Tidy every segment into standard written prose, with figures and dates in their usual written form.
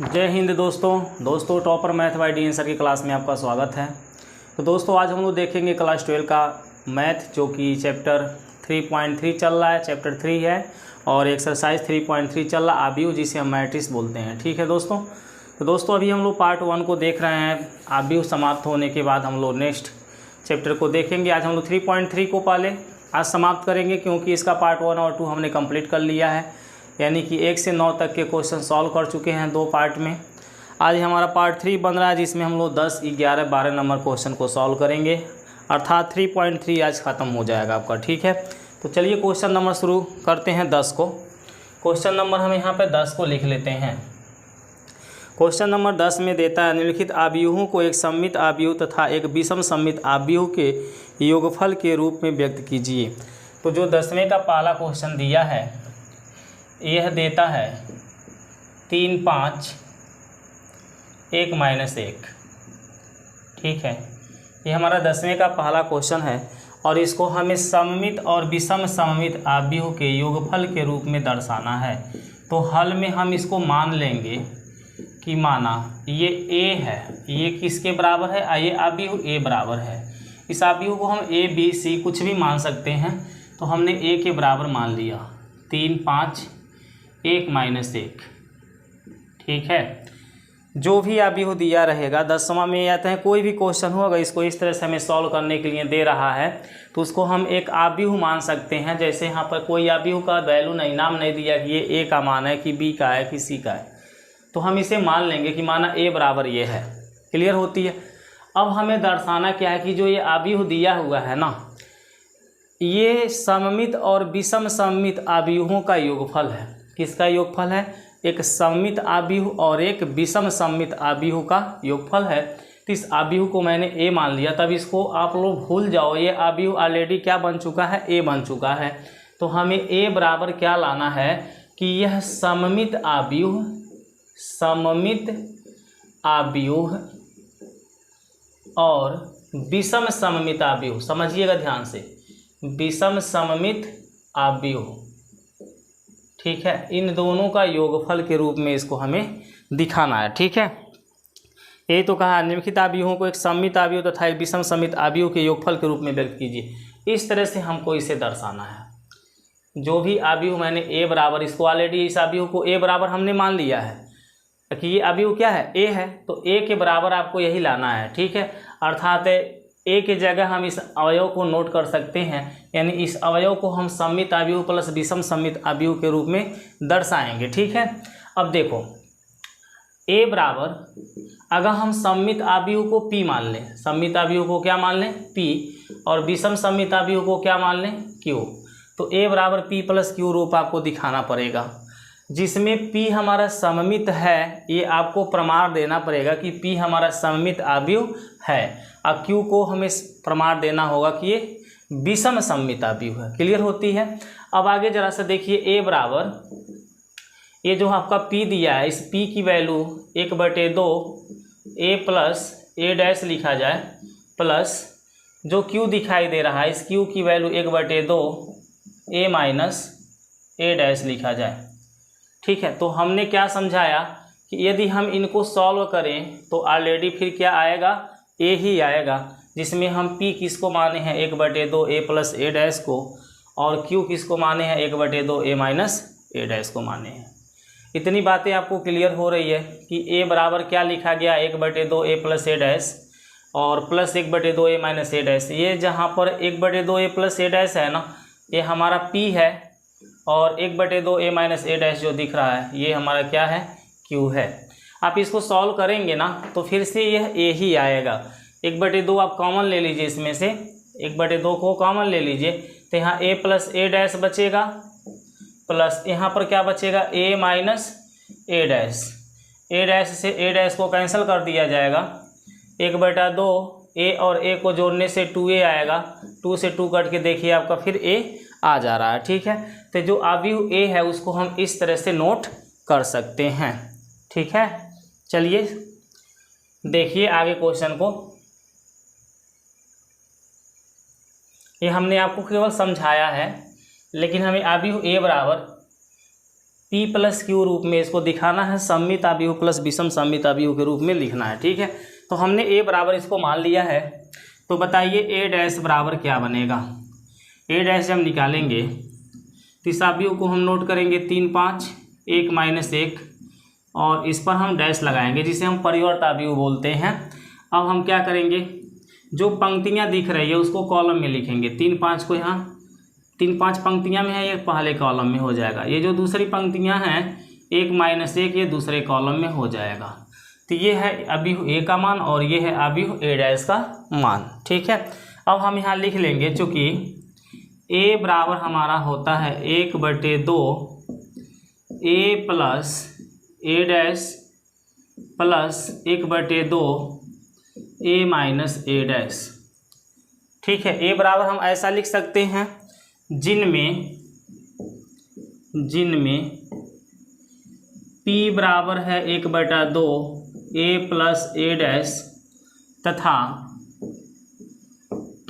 जय हिंद दोस्तों topper math bye D sir की क्लास में आपका स्वागत है। तो दोस्तों आज हम लोग देखेंगे क्लास 12 का मैथ, जो कि चैप्टर 3.3 चल रहा है। चैप्टर 3 है और एक्सरसाइज 3.3 चल रहा है, आव्यूह, जिसे हम मैट्रिक्स बोलते हैं। ठीक है दोस्तों। तो दोस्तों अभी हम लोग पार्ट 1 को देख रहे हैं। आव्यूह समाप्त होने के बाद हम लोग नेक्स्ट चैप्टर को देखेंगे। आज हम लोग 3.3 को पहले आज समाप्त करेंगे, क्योंकि इसका पार्ट 1 और 2 हमने कंप्लीट कर लिया है, यानी कि 1 से 9 तक के क्वेश्चन सॉल्व कर चुके हैं 2 पार्ट में। आज हमारा पार्ट 3 बन रहा है, जिसमें हम लोग 10, 11, 12 नंबर क्वेश्चन को सॉल्व करेंगे, अर्थात 3.3 आज ख़त्म हो जाएगा आपका। ठीक है, तो चलिए क्वेश्चन नंबर शुरू करते हैं 10 को। क्वेश्चन नंबर हम यहाँ पे 10 को लिख लेते हैं। क्वेश्चन नंबर 10 में देता है, निम्नलिखित आव्यूहों को एक सममित आव्यूह तथा एक विषम सममित आव्यूह के योगफल के रूप में व्यक्त कीजिए। तो जो 10वें का पहला क्वेश्चन दिया है, यह देता है 3, 5, 1 - 1। ठीक है, ये हमारा 10वें का पहला क्वेश्चन है और इसको हमें सममित और विषम सममित आव्यूह के योगफल के रूप में दर्शाना है। तो हल में हम इसको मान लेंगे कि माना ये a है, ये किसके बराबर है, ये आव्यूह a बराबर है। इस आव्यूह को हम a, b, c कुछ भी मान सकते हैं। तो हमने a के बराबर मान लिया 3, 5, 1 - 1। ठीक है, जो भी आव्यूह दिया रहेगा 10वां में आते हैं, कोई भी क्वेश्चन हो, अगर इसको इस तरह से हमें सॉल्व करने के लिए दे रहा है तो उसको हम एक आव्यूह मान सकते हैं। जैसे यहाँ पर कोई आव्यूह का वैल्यू नहीं, नाम नहीं दिया कि ये a का मान है, कि b का है, कि c का है, तो हम इसे मान लेंगे कि माना a बराबर ये है। क्लियर होती है। अब हमें दर्शाना क्या है कि जो ये आव्यूह दिया हुआ है ना, ये सममित और विषम सममित आव्यूहों का योगफल है। किसका योगफल है? एक सममित आव्यूह और एक विषम सममित आव्यूह का योगफल है। तो इस आव्यूह को मैंने a मान लिया, तब इसको आप लोग भूल जाओ, ये आव्यूह ऑलरेडी क्या बन चुका है, a बन चुका है। तो हमें a बराबर क्या लाना है कि यह सममित आव्यूह और विषम सममित आव्यूह, समझिएगा ध्यान से, विषम सममित आव्यूह, ठीक है, इन दोनों का योगफल के रूप में इसको हमें दिखाना है। ठीक है, ये तो कहा निम्नलिखित आव्यूहों को एक सममित आव्यूह तथा एक विषम सममित आव्यूह के योगफल के रूप में व्यक्त कीजिए। इस तरह से हमको इसे दर्शाना है। जो भी आव्यूह मैंने a बराबर, इसको ऑलरेडी इस आव्यूह को a बराबर हमने मान लिया है कि ये आव्यूह क्या है, a है, तो a के बराबर आपको यही लाना है। ठीक है, अर्थात a के जगह हम इस अवयव को नोट कर सकते हैं, यानी इस अवयव को हम सममित आव्यूह प्लस विषम सममित आव्यूह के रूप में दर्शाएंगे। ठीक है, अब देखो a बराबर, अगर हम सममित आव्यूह को p मान लें, सममित आव्यूह को क्या मान लें, p, और विषम सममित आव्यूह को क्या मान लें, q, तो a बराबर p + q रूप आपको दिखाना पड़ेगा, जिसमें p हमारा सममित है। ये आपको प्रमाण देना पड़ेगा कि p हमारा सममित आव्यूह है, और q को हमें प्रमाण देना होगा कि ये विषम सममित आव्यूह है। क्लियर होती है। अब आगे जरा सा देखिए, a बराबर, ये जो आपका p दिया है, इस p की वैल्यू 1/2 a + a' लिखा जाए, प्लस जो q दिखाई दे रहा है, इस q की वैल्यू 1/2 a - a' लिखा जाए। ठीक है, तो हमने क्या समझाया कि यदि हम इनको सॉल्व करें तो ऑलरेडी फिर क्या आएगा, a ही आएगा, जिसमें हम p किसको माने हैं 1/2 a + a' को, और q किसको माने हैं 1/2 a - a' को माने हैं। इतनी बातें आपको क्लियर हो रही है कि a बराबर क्या लिखा गया, 1/2 a + a' और प्लस 1/2 a - a'। ये जहाँ पर 1/2 a + a' है ना, ये हमारा p है, और 1/2 a - a' जो दिख रहा है, ये हमारा क्या है, q है। आप इसको सॉल्व करेंगे ना तो फिर से यह a ही आएगा। 1/2 आप कॉमन ले लीजिए, इसमें से 1/2 को कॉमन ले लीजिए, तो यहाँ a + a' बचेगा, प्लस यहाँ पर क्या बचेगा, a - a'। a' से a' को कैंसिल कर दिया जाएगा, 1/2 a और a को जोड़ने से 2a आएगा, 2 से 2 कट के देखिए आपका फिर a आ जा रहा है। ठीक है, तो जो आव्यूह a है उसको हम इस तरह से नोट कर सकते हैं। ठीक है, चलिए देखिए आगे क्वेश्चन को। ये हमने आपको केवल समझाया है, लेकिन हमें आव्यूह a बराबर P प्लस क्यू रूप में इसको दिखाना है, सममित अवयव प्लस विषम सममित अवयव के रूप में लिखना है। ठीक है, तो हमने A बराबर इसको मान लिया है। तो बताइए A डैश बराबर क्या बनेगा। A डैश जब निकालेंगे तो इस अवयव को हम नोट करेंगे 3 5 1 माइनस 1 और इस पर हम डैश लगाएंगे जिसे हम परिवर्त अवयव बोलते हैं। अब हम क्या करेंगे, जो पंक्तियां दिख रही है उसको कॉलम में लिखेंगे। 3 5 को यहाँ 3 5 पंक्तियां में है, ये पहले कॉलम में हो जाएगा। ये जो दूसरी पंक्तियां हैं 1 माइनस 1 ये दूसरे कॉलम में हो जाएगा। तो ये है अवयव A का मान और ये है अवयव A डैश का मान। ठीक है, अब हम यहाँ लिख लेंगे, चूँकि A बराबर हमारा होता है 1/2 A plus A dash plus 1/2 A minus A dash. ठीक है, A बराबर हम ऐसा लिख सकते हैं जिनमें P बराबर है 1/2 A प्लस A डैश तथा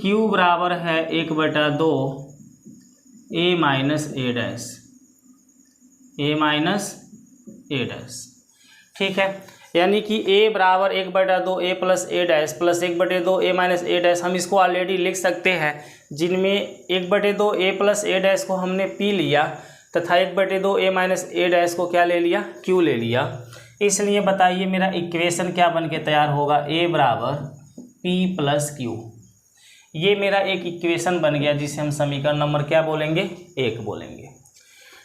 Q बराबर है 1/2 A minus A dash, A minus A dash. ठीक है, यानी कि A बराबर 1/2 A plus A dash plus 1/2 A minus A dash हम इसको ऑलरेडी लिख सकते हैं, जिनमें 1/2 A प्लस A डैश को हमने P लिया तथा 1/2 A माइनस A डैश को क्या ले लिया, Q ले लिया। इसलिए बताइए मेरा इक्वेशन क्या बन के तैयार होगा, A बराबर P प्लस Q। ये मेरा एक इक्वेशन बन गया जिसे हम समीकरण नंबर क्या बोलेंगे, 1 बोलेंगे।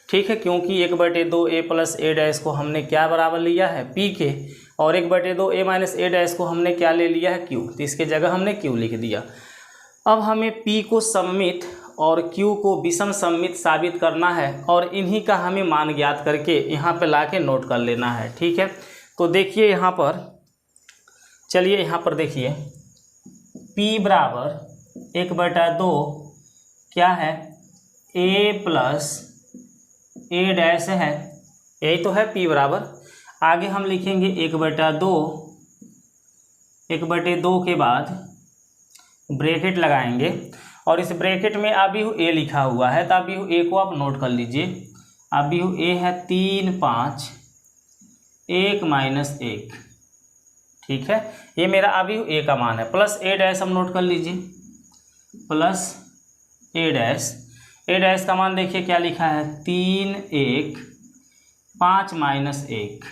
ठीक है, क्योंकि 1/2 A प्लस A डैश को हमने क्या बराबर लिया है, P के, और 1/2 A माइनस A डैश को हमने क्या ले लिया है, Q। तो इसके जगह हमने Q लिख दिया। अब हमें P को सममित और Q को विषम सममित साबित करना है और इन्हीं का हमें मान ज्ञात करके यहाँ पे लाके नोट कर लेना है। ठीक है, तो देखिए यहाँ पर, चलिए यहाँ पर देखिए P बराबर 1/2 क्या है, A प्लस A डैश है, यही तो है P बराबर। आगे हम लिखेंगे 1/2 के बाद ब्रैकेट लगाएंगे और इस ब्रैकेट में अवयव A लिखा हुआ है, तो अवयव A को आप नोट कर लीजिए। अवयव A है 3 5 1 माइनस 1। ठीक है, ये मेरा अवयव A का मान है, प्लस A डैश हम नोट कर लीजिए, plus A dash. A dash का मान देखिए क्या लिखा है, 3 1 5 माइनस 1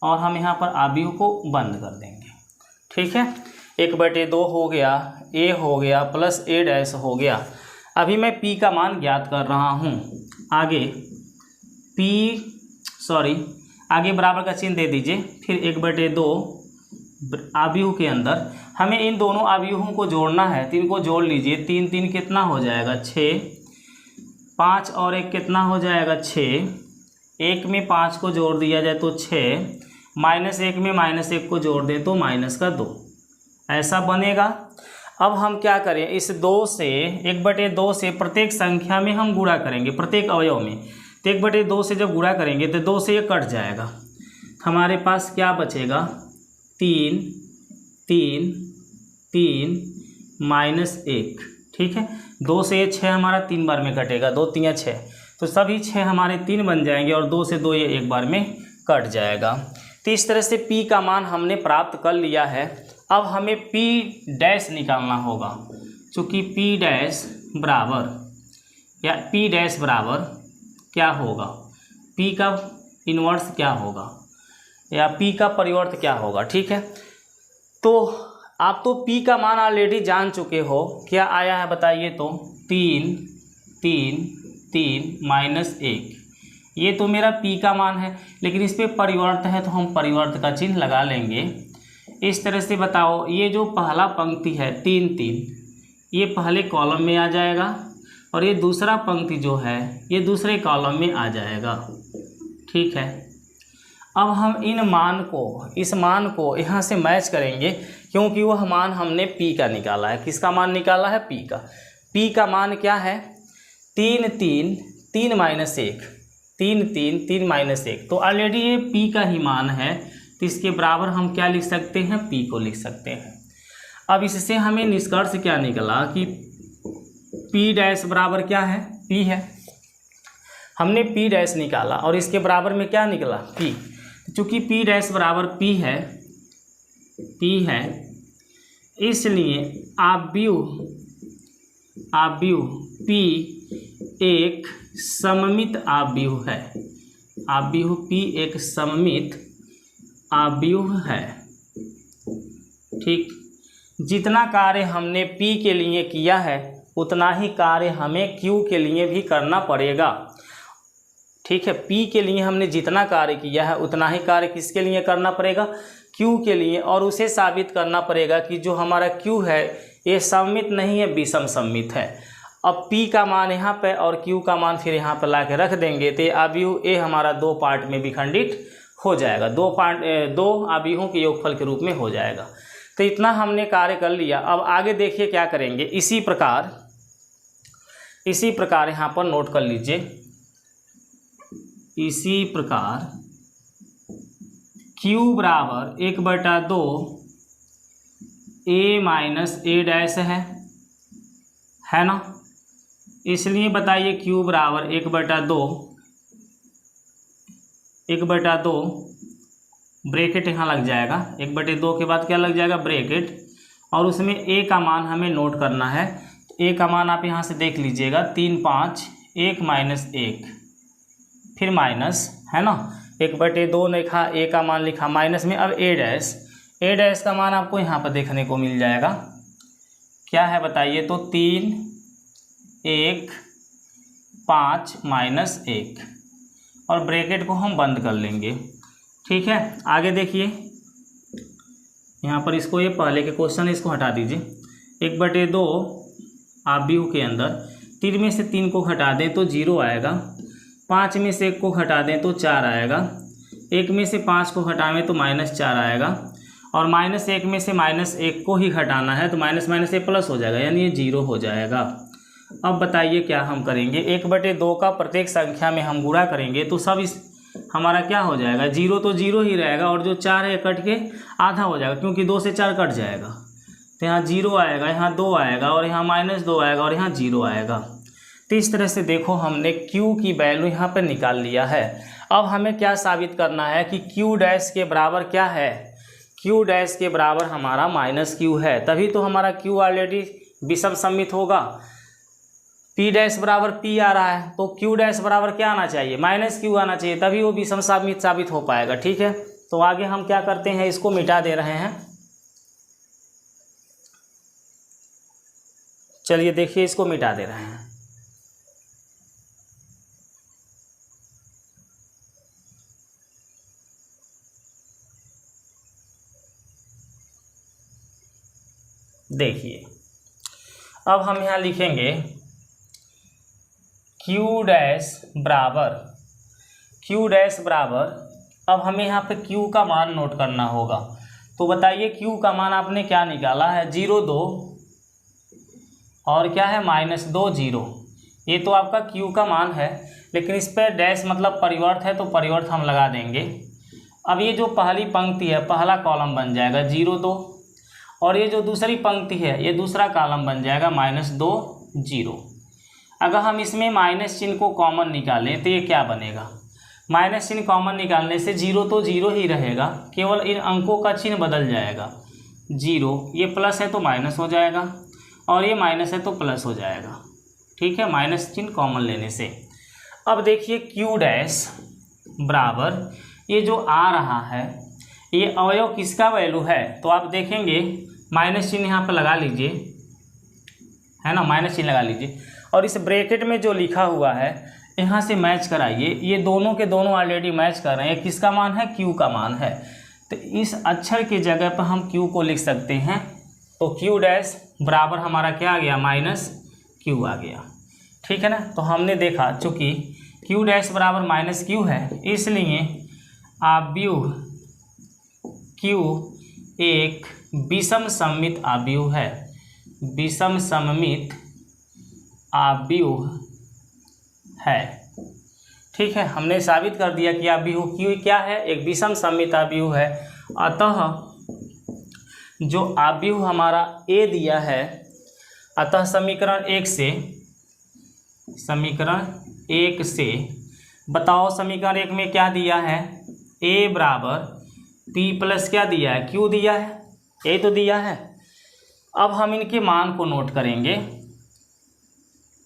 और हम यहाँ पर अवयव को बंद कर देंगे। ठीक है, 1/2 हो गया, A हो गया प्लस A डैश हो गया। अभी मैं P का मान ज्ञात कर रहा हूँ। आगे बराबर का चिन्ह दे दीजिए, फिर 1/2 अवयव के अंदर हमें इन दोनों अवयवों को जोड़ना है, तो इनको जोड़ लीजिए। 3 3 कितना हो जाएगा, 6, 5 और 1 कितना हो जाएगा, 6। 1 में 5 को जोड़ दिया जाए तो 6, माइनस 1 में माइनस 1 को जोड़ दें तो माइनस का 2, ऐसा बनेगा। अब हम क्या करें, इस 2 से 1/2 से प्रत्येक संख्या में हम गुणा करेंगे, प्रत्येक अवयव में। तो 1/2 से जब गुणा करेंगे तो 2 से ये कट जाएगा, हमारे पास क्या बचेगा, 3 3 3 माइनस 1। ठीक है, 2 से ये 6 हमारा 3 बार में कटेगा, 2 3 6, तो सभी 6 हमारे 3 बन जाएंगे और 2 से 2 ये 1 बार में कट जाएगा। तो इस तरह से P का मान हमने प्राप्त कर लिया है। अब हमें P डैश निकालना होगा, चूँकि P डैश बराबर क्या होगा, P का इन्वर्स क्या होगा या P का परिवर्त क्या होगा। ठीक है, तो आप तो P का मान ऑलरेडी जान चुके हो, क्या आया है बताइए। तो 3 3 3 माइनस 1, ये तो मेरा P का मान है, लेकिन इस पर परिवर्त है तो हम परिवर्त का चिन्ह लगा लेंगे। इस तरह से बताओ, ये जो पहला पंक्ति है 3 3, ये पहले कॉलम में आ जाएगा और ये दूसरा पंक्ति जो है ये दूसरे कॉलम में आ जाएगा। ठीक है, अब हम इस मान को यहाँ से मैच करेंगे, क्योंकि वह मान हमने P का निकाला है। किसका मान निकाला है, P का। P का मान क्या है, 3 3 3 माइनस 1, 3 3 3 माइनस 1, तो ऑलरेडी ये P का ही मान है, तो इसके बराबर हम क्या लिख सकते हैं, P को लिख सकते हैं। अब इससे हमें निष्कर्ष क्या निकला कि P डैश बराबर क्या है, P है। हमने पी डैश निकाला और इसके बराबर में क्या निकला पी। चूँकि पी डैश बराबर पी है इसलिए आव्यूह पी एक सममित आव्यूह है। आव्यूह पी एक सममित आव्यूह है। ठीक, जितना कार्य हमने पी के लिए किया है उतना ही कार्य हमें क्यू के लिए भी करना पड़ेगा। ठीक है, पी के लिए हमने जितना कार्य किया है उतना ही कार्य किसके लिए करना पड़ेगा, क्यू के लिए। और उसे साबित करना पड़ेगा कि जो हमारा क्यू है ये सममित नहीं है, विषम सममित है। अब पी का मान यहाँ पे और क्यू का मान फिर यहाँ पर ला के रख देंगे तो आव्यूह ए हमारा दो पार्ट में विखंडित हो जाएगा, दो आव्यूहों के योगफल के रूप में हो जाएगा। तो इतना हमने कार्य कर लिया। अब आगे देखिए क्या करेंगे। इसी प्रकार यहाँ पर नोट कर लीजिए। इसी प्रकार Q बराबर 1/2 A माइनस ए डैश है ना। इसलिए बताइए Q बराबर 1/2 ब्रैकेट यहाँ लग जाएगा। 1/2 के बाद क्या लग जाएगा, ब्रैकेट, और उसमें A का मान हमें नोट करना है। A का मान आप यहाँ से देख लीजिएगा, 3 5 1 माइनस 1 फिर माइनस, है ना। 1/2 लिखा, A का मान लिखा माइनस में। अब ए डैश का मान आपको यहाँ पर देखने को मिल जाएगा। क्या है बताइए, तो 3 1 5 माइनस 1 और ब्रैकेट को हम बंद कर लेंगे। ठीक है, आगे देखिए यहाँ पर इसको, ये पहले के क्वेश्चन है, इसको हटा दीजिए। 1/2 आव्यूह के अंदर 3 में से 3 को हटा दें तो 0 आएगा, 5 में से 1 को हटा दें तो 4 आएगा, 1 में से 5 को हटावें तो -4 आएगा, और -1 में से -1 को ही हटाना है तो माइनस ए प्लस हो जाएगा, यानी ये 0 हो जाएगा। अब बताइए क्या हम करेंगे। 1/2 का प्रत्येक संख्या में हम गुणा करेंगे तो सब इस हमारा क्या हो जाएगा, 0 तो 0 ही रहेगा, और जो 4 है कट के आधा हो जाएगा, क्योंकि 2 से 4 कट जाएगा। तो यहाँ 0 आएगा, यहाँ 2 आएगा, और यहाँ -2 आएगा, और यहाँ 0 आएगा। तो इस तरह से देखो हमने Q की वैल्यू यहाँ पर निकाल लिया है। अब हमें क्या साबित करना है कि Q डैश के बराबर क्या है, Q डैश के बराबर हमारा -Q है, तभी तो हमारा Q ऑलरेडी विषम सममित होगा। P डैश बराबर P आ रहा है तो Q डैश बराबर क्या आना चाहिए, -Q आना चाहिए, तभी वो विषम सममित साबित हो पाएगा। ठीक है, तो आगे हम क्या करते हैं, इसको मिटा दे रहे हैं। चलिए देखिए, इसको मिटा दे रहे हैं। देखिए अब हम यहाँ लिखेंगे Q डैश बराबर, अब हमें यहाँ पे Q का मान नोट करना होगा। तो बताइए Q का मान आपने क्या निकाला है, 0 2 और क्या है -2 0। ये तो आपका Q का मान है, लेकिन इस पर डैश मतलब परिवर्त है तो परिवर्त हम लगा देंगे। अब ये जो पहली पंक्ति है, पहला कॉलम बन जाएगा 0 2, और ये जो दूसरी पंक्ति है ये दूसरा कॉलम बन जाएगा -2 0। अगर हम इसमें माइनस चिन्ह को कॉमन निकालें तो ये क्या बनेगा, माइनस चिन्ह कॉमन निकालने से 0 तो 0 ही रहेगा, केवल इन अंकों का चिन्ह बदल जाएगा। 0 ये प्लस है तो माइनस हो जाएगा, और ये माइनस है तो प्लस हो जाएगा। ठीक है, माइनस चिन्ह कॉमन लेने से। अब देखिए Q डैश बराबर ये जो आ रहा है ये अवयव किसका वैल्यू है, तो आप देखेंगे माइनस चिन्ह यहाँ पर लगा लीजिए, है ना, माइनस चिन्ह लगा लीजिए, और इस ब्रैकेट में जो लिखा हुआ है यहाँ से मैच कराइए। ये दोनों के दोनों ऑलरेडी मैच कर रहे हैं, किसका मान है, Q का मान है। तो इस अक्षर की जगह पर हम Q को लिख सकते हैं, तो Q डैश बराबर हमारा क्या आ गया, -Q आ गया। ठीक है ना, तो हमने देखा चूँकि Q डैश बराबर -Q है, इसलिए आव्यूह Q एक विषम सममित आव्यूह है, विषम सममित आव्यूह है। ठीक है, हमने साबित कर दिया कि आव्यूह Q क्या है, एक विषम सममित आव्यूह है। अतः जो आव्यूह हमारा A दिया है, अतः समीकरण 1 से बताओ समीकरण 1 में क्या दिया है, ए बराबर पी प्लस क्या दिया है, क्यू दिया है, ए तो दिया है। अब हम इनके मान को नोट करेंगे,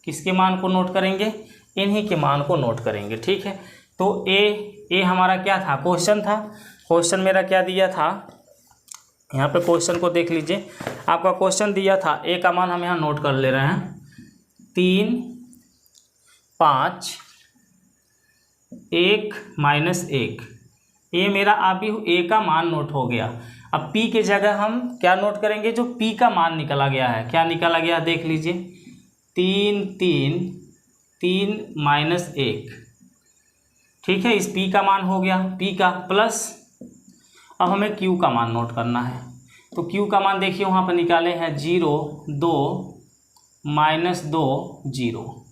किसके मान को नोट करेंगे, इन्हीं के मान को नोट करेंगे। ठीक है, तो ए हमारा क्या था, क्वेश्चन था, क्वेश्चन मेरा क्या दिया था, यहाँ पे क्वेश्चन को देख लीजिए, आपका क्वेश्चन दिया था, ए का मान हम यहाँ नोट कर ले रहे हैं 3, 5, 1 - 1। ये मेरा अभी ए का मान नोट हो गया। अब पी के जगह हम क्या नोट करेंगे, जो पी का मान निकला गया है, क्या निकला गया देख लीजिए, 3, 3, 3 - 1। ठीक है, इस पी का मान हो गया, पी का प्लस, अब हमें क्यू का मान नोट करना है। तो क्यू का मान देखिए वहाँ पर निकाले हैं 0, 2, -2, 0।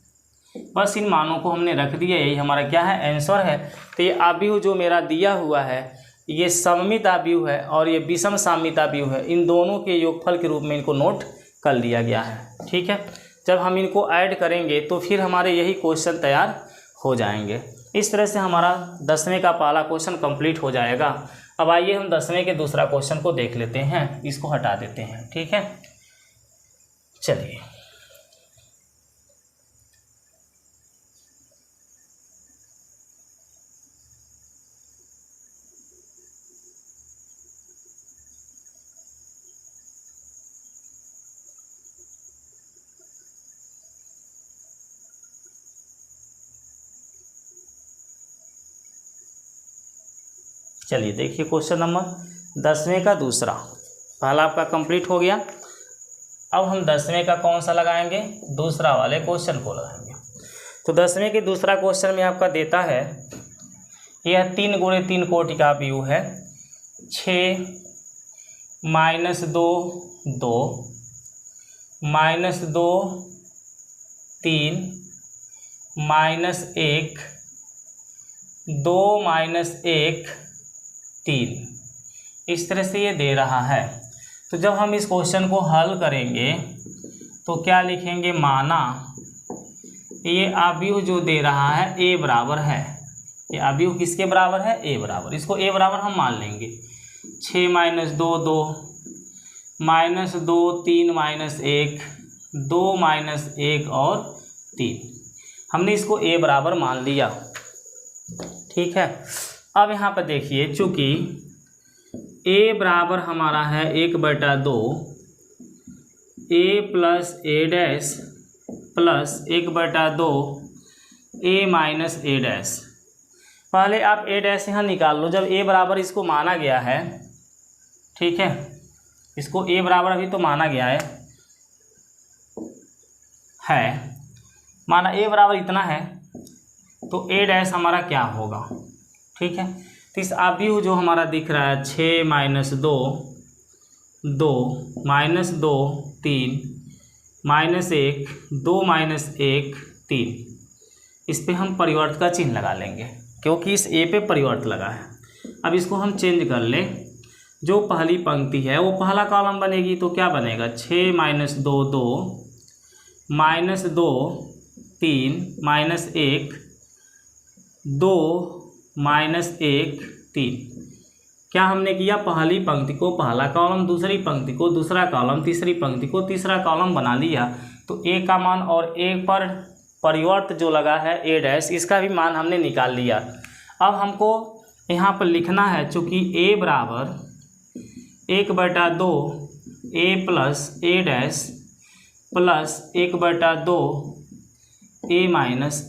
बस इन मानों को हमने रख दिया, यही हमारा क्या है, आंसर है। तो ये आव्यूह जो मेरा दिया हुआ है, ये सममित आव्यूह है और ये विषम सामित आव्यूह है, इन दोनों के योगफल के रूप में इनको नोट कर लिया गया है। ठीक है, जब हम इनको ऐड करेंगे तो फिर हमारे यही क्वेश्चन तैयार हो जाएंगे। इस तरह से हमारा 10वें का पहला क्वेश्चन कंप्लीट हो जाएगा। अब आइए हम 10वें के दूसरा क्वेश्चन को देख लेते हैं, इसको हटा देते हैं। ठीक है, चलिए देखिए क्वेश्चन नंबर 10वें का दूसरा, पहला आपका कंप्लीट हो गया। अब हम 10वें का कौन सा लगाएंगे, दूसरा वाले क्वेश्चन को लगाएंगे। तो 10वें के दूसरा क्वेश्चन में आपका देता है, यह 3 × 3 कोटि का आव्यूह है, 6 - 2, 2, -2, 3, -1, 2 - 1, 3। इस तरह से ये दे रहा है। तो जब हम इस क्वेश्चन को हल करेंगे तो क्या लिखेंगे, माना ये आव्यूह जो दे रहा है ए बराबर है, ये आव्यूह किसके बराबर है, ए बराबर, इसको ए बराबर हम मान लेंगे। 6 - 2, 2, -2, 3 - 1, 2 - 1 और 3, हमने इसको ए बराबर मान लिया। ठीक है, अब यहाँ पर देखिए, चूँकि ए बराबर हमारा है 1/2 a + a' plus 1/2 a - a'। पहले आप a' यहाँ निकाल लो, जब a बराबर इसको माना गया है। ठीक है, इसको a बराबर अभी तो माना गया है माना a बराबर इतना है, तो a' हमारा क्या होगा। ठीक है, तो इस आव्यूह जो हमारा दिख रहा है 6 - 2, 2, -2, 3, -1, 2 - 1, 3, इस पे हम परिवर्त का चिन्ह लगा लेंगे, क्योंकि इस ए पे परिवर्त लगा है। अब इसको हम चेंज कर लें, जो पहली पंक्ति है वो पहला कॉलम बनेगी, तो क्या बनेगा, 6 - 2, 2, -2, 3, -1, 2, -1, 3। क्या हमने किया, पहली पंक्ति को पहला कॉलम, दूसरी पंक्ति को दूसरा कॉलम, तीसरी पंक्ति को तीसरा कॉलम बना लिया। तो ए का मान और ए पर परिवर्त जो लगा है a', इसका भी मान हमने निकाल लिया। अब हमको यहाँ पर लिखना है, चूँकि a बराबर 1/2 a + a' plus 1/2 a -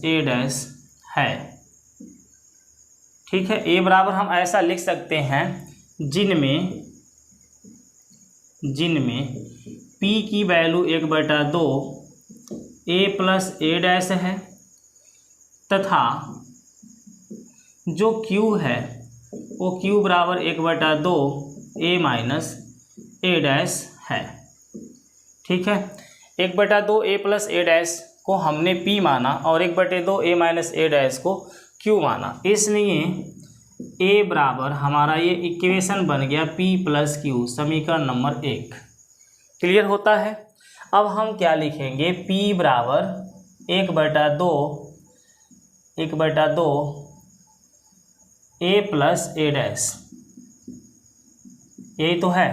a' है। ठीक है, a बराबर हम ऐसा लिख सकते हैं, जिनमें p की वैल्यू 1/2 a + a' है, तथा जो q है वो q बराबर 1/2 a - a' है। ठीक है, 1/2 a + a' को हमने p माना और 1/2 a - a' को q माना, इसलिए a बराबर हमारा ये इक्वेशन बन गया p + q, समीकरण नंबर 1। क्लियर होता है। अब हम क्या लिखेंगे, p बराबर 1/2 1/2 a प्लस a डैश, यही तो है।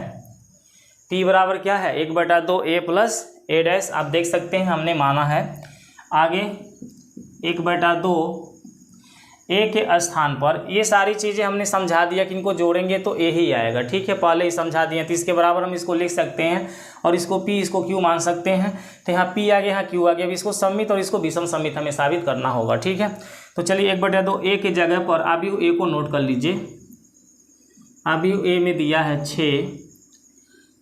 p बराबर क्या है 1/2 a प्लस a डैश, आप देख सकते हैं हमने माना है। आगे 1/2 a के स्थान पर ये सारी चीज़ें हमने समझा दिया कि इनको जोड़ेंगे तो a ही आएगा, ठीक है, पहले ही समझा दिए। तो इसके बराबर हम इसको लिख सकते हैं और इसको p इसको q मान सकते हैं। तो यहाँ p आ गया, यहाँ q आ गया। अब इसको सम्मित और इसको विषम सम्मित हमें साबित करना होगा, ठीक है। तो चलिए 1/2 a के जगह पर आव्यूह a को नोट कर लीजिए। आव्यूह a में दिया है 6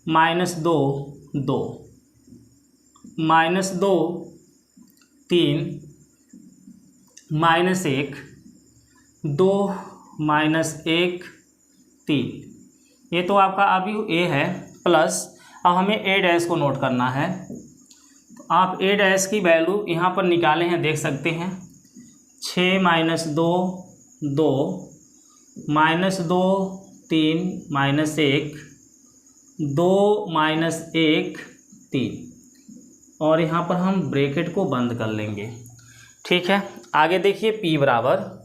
-2 2 -2 3 -1 2 -1 3, ये तो आपका आव्यूह a है। प्लस अब हमें a डैश को नोट करना है। तो आप a डैश की वैल्यू यहाँ पर निकाले हैं, देख सकते हैं। 6 -2 2 -2 3 -1 2 -1 3, और यहाँ पर हम ब्रैकेट को बंद कर लेंगे, ठीक है। आगे देखिए p बराबर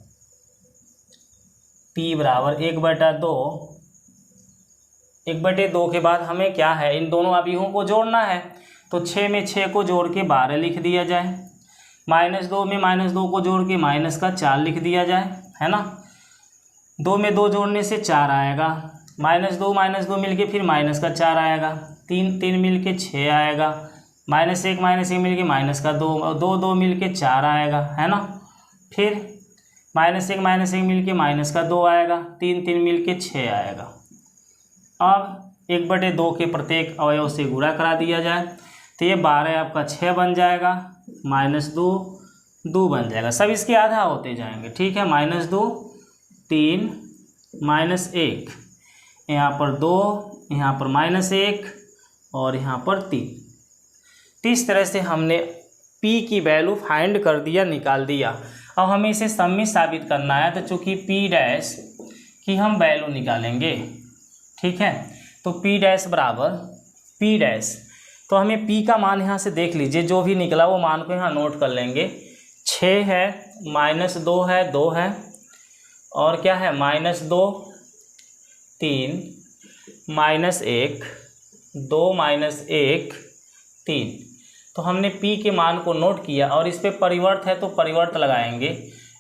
1/2 के बाद हमें क्या है, इन दोनों अवयवों को जोड़ना है। तो 6 में 6 को जोड़ के 12 लिख दिया जाए, -2 में -2 को जोड़ के -4 लिख दिया जाए, है ना। 2 में 2 जोड़ने से 4 आएगा, -2 मिल के फिर -4 आएगा, 3 मिल के 6 आएगा, -1 मिल के -2 2 मिल के 4 आएगा, है ना। फिर -1 मिल के -2 आएगा, 3 मिल के 6 आएगा। अब 1/2 के प्रत्येक अवयव से गुणा करा दिया जाए, तो ये 12 आपका 6 बन जाएगा, -2 2 बन जाएगा, सब इसके आधा होते जाएंगे, ठीक है। -2 3 -1, यहाँ पर 2, यहाँ पर -1 और यहाँ पर 3। तो इस तरह से हमने p की वैल्यू फाइंड कर दिया, निकाल दिया। अब हमें इसे सम्मित साबित करना है, तो चूँकि p डैश की हम वैल्यू निकालेंगे, ठीक है। तो p डैश बराबर p डैश, तो हमें p का मान यहाँ से देख लीजिए, जो भी निकला वो मान को यहाँ नोट कर लेंगे। 6 है, -2 है, 2 है, और क्या है -2 3 -1 2 -1 3। तो हमने p के मान को नोट किया और इस पे परिवर्त है तो परिवर्त लगाएंगे।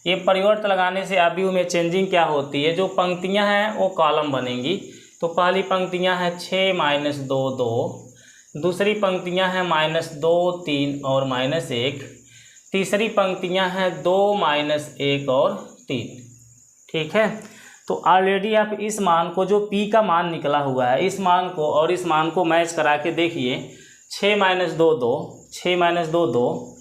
ये परिवर्त लगाने से आव्यूह में चेंजिंग क्या होती है, जो पंक्तियां हैं वो कॉलम बनेंगी। तो पहली पंक्तियां हैं 6 -2 2, दूसरी पंक्तियां हैं -2 3 और -1, तीसरी पंक्तियां हैं 2 -1 और 3, ठीक है। तो ऑलरेडी आप इस मान को, जो p का मान निकला हुआ है, इस मान को और इस मान को मैच करा के देखिए। 6 -2 2 6 -2 2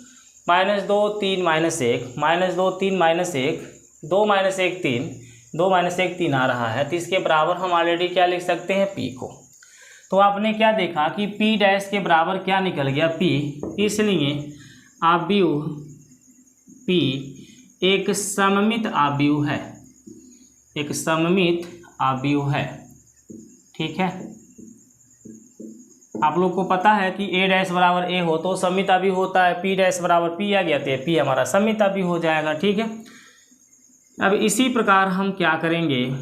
-2 3 -1 -2 3 -1 2 -1 3 2 -1 3 आ रहा है। तो इसके बराबर हम ऑलरेडी क्या लिख सकते हैं, p को। तो आपने क्या देखा कि p डैश के बराबर क्या निकल गया, p। इसलिए आव्यूह p एक सममित आव्यूह है, एक सममित आव्यूह है, ठीक है। आप लोग को पता है कि a डैश बराबर a हो तो सममित आव्यूह होता है, p डैश बराबर p आ गया तो p हमारा सममित आव्यूह हो जाएगा, ठीक है। अब इसी प्रकार हम क्या करेंगे,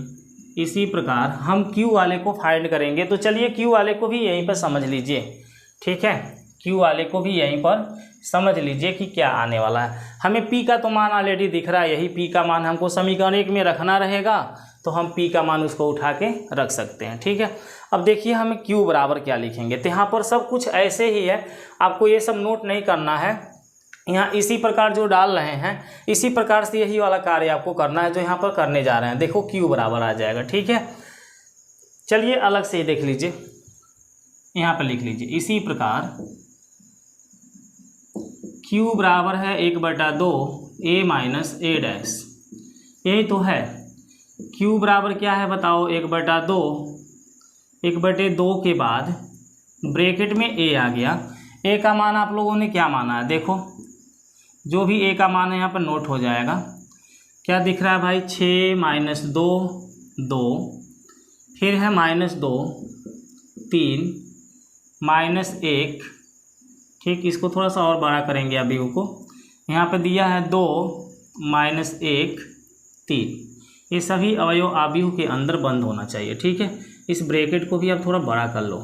इसी प्रकार हम q वाले को फाइंड करेंगे। तो चलिए q वाले को भी यहीं पर समझ लीजिए, ठीक है। q वाले को भी यहीं पर समझ लीजिए कि क्या आने वाला है। हमें p का तो मान ऑलरेडी दिख रहा है, यही p का मान हमको समीकरण 1 में रखना रहेगा, तो हम p का मान उसको उठा के रख सकते हैं, ठीक है। अब देखिए हमें q बराबर क्या लिखेंगे। तो यहाँ पर सब कुछ ऐसे ही है, आपको ये सब नोट नहीं करना है। यहाँ इसी प्रकार जो डाल रहे हैं, इसी प्रकार से यही वाला कार्य आपको करना है जो यहाँ पर करने जा रहे हैं। देखो q बराबर आ जाएगा, ठीक है। चलिए अलग से ही देख लीजिए, यहाँ पर लिख लीजिए इसी प्रकार q बराबर है 1/2 a माइनस a डैश, यही तो है। q बराबर क्या है बताओ, 1/2 के बाद ब्रैकेट में a आ गया। a का मान आप लोगों ने क्या माना है, देखो जो भी a का मान है यहाँ पर नोट हो जाएगा। क्या दिख रहा है भाई, 6 -2 2, फिर है -2 3 -1, ठीक। इसको थोड़ा सा और बड़ा करेंगे अभी को। यहाँ पे दिया है 2 -1 3, ये सभी अवयव आव्यूह के अंदर बंद होना चाहिए। ठीक है, इस ब्रैकेट को भी आप थोड़ा बड़ा कर लो।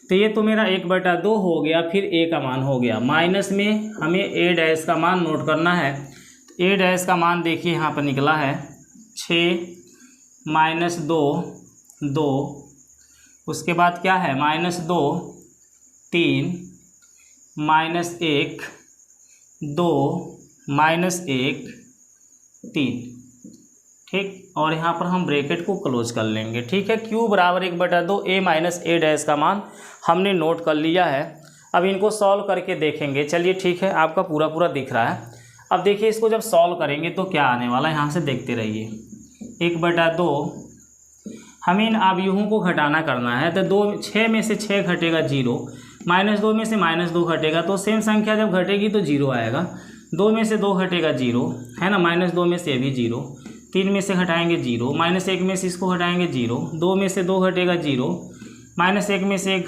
तो ये तो मेरा 1/2 हो गया। फिर a का मान हो गया, माइनस में हमें a' का मान नोट करना है। तो a' का मान देखिए यहाँ पर निकला है 6 - 2 2, उसके बाद क्या है -2 3 -1 2 -1 3। ठीक, और यहाँ पर हम ब्रैकेट को क्लोज कर लेंगे। ठीक है, q बराबर 1/2 a माइनस a' का मान हमने नोट कर लिया है। अब इनको सॉल्व करके देखेंगे। चलिए ठीक है, आपका पूरा पूरा दिख रहा है। अब देखिए इसको जब सॉल्व करेंगे तो क्या आने वाला है, यहाँ से देखते रहिए। 1/2, हमें इन अवयवों को घटाना करना है। तो 6 में से 6 घटेगा 0, -2 में से -2 घटेगा, तो सेम संख्या जब घटेगी तो 0 आएगा। 2 में से 2 घटेगा 0 है ना, -2 में से भी 0, 3 में से घटाएंगे 0, -1 में से इसको घटाएंगे 0, 2 में से 2 घटेगा 0, -1 में से 1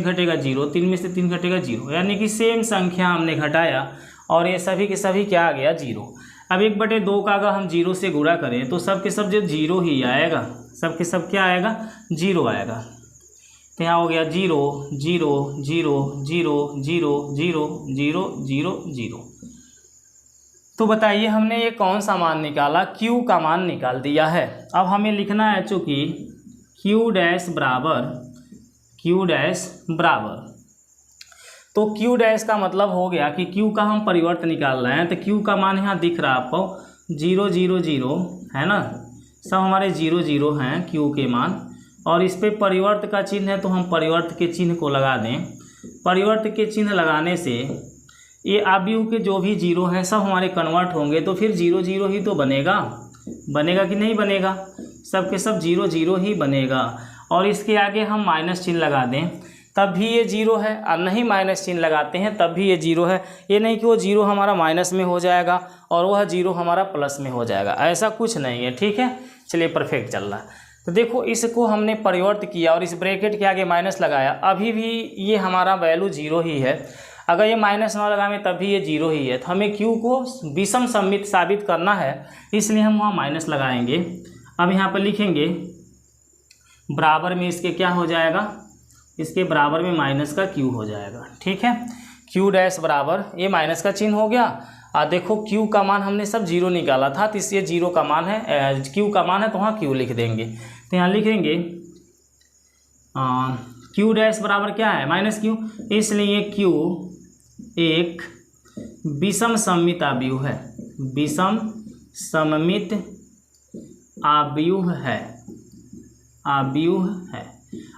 घटेगा 0, 3 में से 3 घटेगा 0, यानी कि सेम संख्या हमने घटाया और ये सभी के सभी क्या आ गया 0। अब 1/2 का अगर हम 0 से गुणा करें तो सब के सब जो 0 ही आएगा, सब के सब क्या आएगा 0 आएगा। तो यहाँ हो गया 0 0 0 0 0 0 0 0 0। तो बताइए हमने ये कौन सा मान निकाला, Q का मान निकाल दिया है। अब हमें लिखना है चूँकि Q' बराबर, तो Q' का मतलब हो गया कि Q का हम परिवर्त निकाल रहे हैं। तो Q का मान यहाँ दिख रहा है आपको 0 0 0 है ना, सब हमारे 0 0 हैं Q के मान। और इस पे परिवर्त का चिन्ह है तो हम परिवर्त के चिन्ह को लगा दें। परिवर्त के चिन्ह लगाने से ये अवयव के जो भी 0 हैं सब हमारे कन्वर्ट होंगे, तो फिर 0 0 ही तो बनेगा कि नहीं बनेगा, सब के सब 0 0 ही बनेगा। और इसके आगे हम माइनस चिन्ह लगा दें तब भी ये 0 है, और नहीं माइनस चिन्ह लगाते हैं तब भी ये 0 है। ये नहीं कि वो 0 हमारा माइनस में हो जाएगा और वह 0 हमारा प्लस में हो जाएगा, ऐसा कुछ नहीं है। ठीक है, चलिए परफेक्ट चल रहा है। तो देखो इसको हमने परिवर्त किया और इस ब्रैकेट के आगे माइनस लगाया, अभी भी ये हमारा वैल्यू 0 ही है। अगर ये माइनस ना लगाएं तब भी ये 0 ही है। तो हमें Q को विषम सममित साबित करना है, इसलिए हम वहाँ माइनस लगाएंगे। अब यहाँ पर लिखेंगे बराबर में इसके क्या हो जाएगा, इसके बराबर में माइनस का Q हो जाएगा। ठीक है, Q' बराबर, ये माइनस का चिन्ह हो गया। और देखो Q का मान हमने सब 0 निकाला था, तो इसलिए 0 का मान है, Q का मान है तो वहाँ Q लिख देंगे। तो यहाँ लिखेंगे Q' बराबर क्या है -Q, इसलिए Q एक विषम सममित आव्यूह है, विषम सममित आव्यूह है,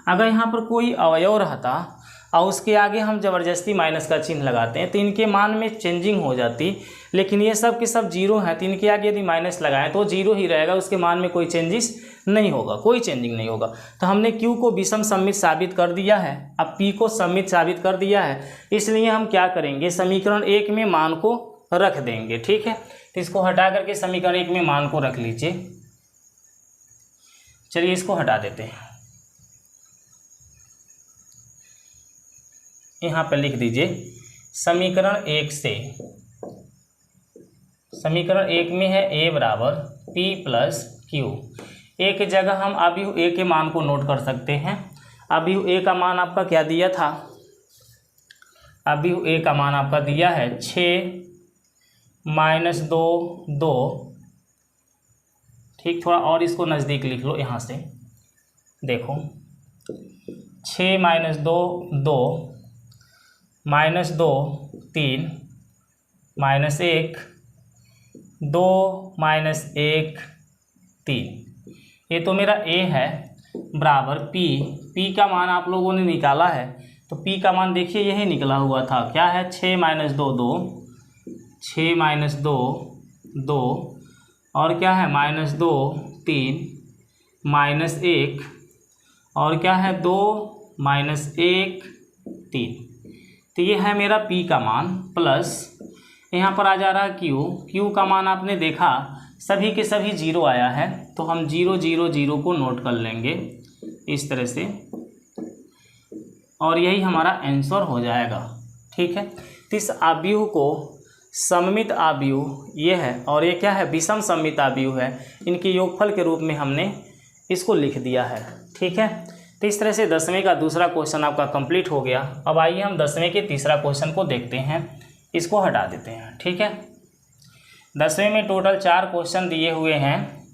अगर यहाँ पर कोई अवयव रहता और उसके आगे हम ज़बरदस्ती माइनस का चिन्ह लगाते हैं तो इनके मान में चेंजिंग हो जाती, लेकिन ये सब के सब 0 हैं तो इनके आगे यदि माइनस लगाएं तो 0 ही रहेगा, उसके मान में कोई चेंजिस नहीं होगा, कोई चेंजिंग नहीं होगा। तो हमने Q को विषम सममित साबित कर दिया है, अब P को सममित साबित कर दिया है, इसलिए हम क्या करेंगे समीकरण 1 में मान को रख देंगे। ठीक है, तो इसको हटा करके समीकरण 1 में मान को रख लीजिए। चलिए इसको हटा देते हैं, यहाँ पर लिख दीजिए समीकरण 1 से, समीकरण 1 में है A बराबर P प्लस Q। एक जगह हम अवयव A के मान को नोट कर सकते हैं। अवयव A का मान आपका क्या दिया था, अवयव A का मान आपका दिया है 6 - 2 2। ठीक, थोड़ा और इसको नज़दीक लिख लो, यहाँ से देखो 6 - 2 2 -2 3 -1 2 -1 3। ये तो मेरा A है बराबर P का मान आप लोगों ने निकाला है, तो P का मान देखिए यही निकला हुआ था, क्या है 6 - 2 2, 6 - 2 2, और क्या है -2 3 -1, और क्या है 2 -1 3। तो ये है मेरा P का मान प्लस यहाँ पर आ जा रहा है Q का मान आपने देखा सभी के सभी 0 आया है, तो हम 0 0 0 को नोट कर लेंगे इस तरह से, और यही हमारा आंसर हो जाएगा। ठीक है, तो इस अवयव को सममित आव्यूह ये है और ये क्या है, विषम सममित आव्यूह है। इनके योगफल के रूप में हमने इसको लिख दिया है। ठीक है, तो इस तरह से 10वें का दूसरा क्वेश्चन आपका कंप्लीट हो गया। अब आइए हम 10वें के तीसरा क्वेश्चन को देखते हैं, इसको हटा देते हैं। ठीक है, 10वें में टोटल 4 क्वेश्चन दिए हुए हैं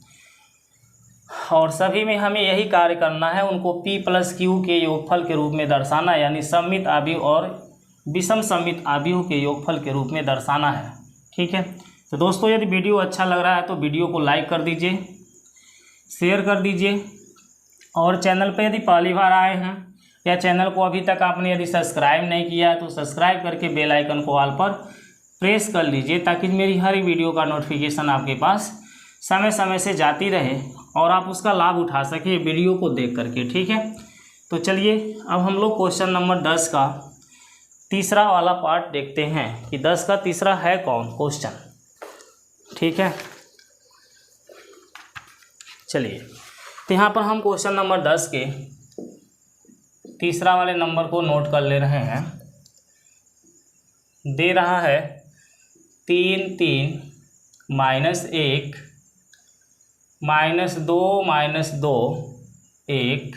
और सभी में हमें यही कार्य करना है, उनको P + Q के योगफल के रूप में दर्शाना, यानी सममित आव्यूह और विषम सममित आव्यूह के योगफल के रूप में दर्शाना है। ठीक है, तो दोस्तों यदि वीडियो अच्छा लग रहा है तो वीडियो को लाइक कर दीजिए, शेयर कर दीजिए और चैनल पर यदि पहली बार आए हैं या चैनल को अभी तक आपने यदि सब्सक्राइब नहीं किया है तो सब्सक्राइब करके बेल आइकन को ऑल पर प्रेस कर लीजिए, ताकि मेरी हर वीडियो का नोटिफिकेशन आपके पास समय समय से जाती रहे और आप उसका लाभ उठा सकें वीडियो को देख करके। ठीक है, तो चलिए अब हम लोग क्वेश्चन नंबर 10 का तीसरा वाला पार्ट देखते हैं कि 10 का तीसरा है कौन क्वेश्चन। ठीक है, चलिए तो यहाँ पर हम क्वेश्चन नंबर 10 के तीसरा वाले नंबर को नोट कर ले रहे हैं। दे रहा है 3 3 -1 -2 -2 1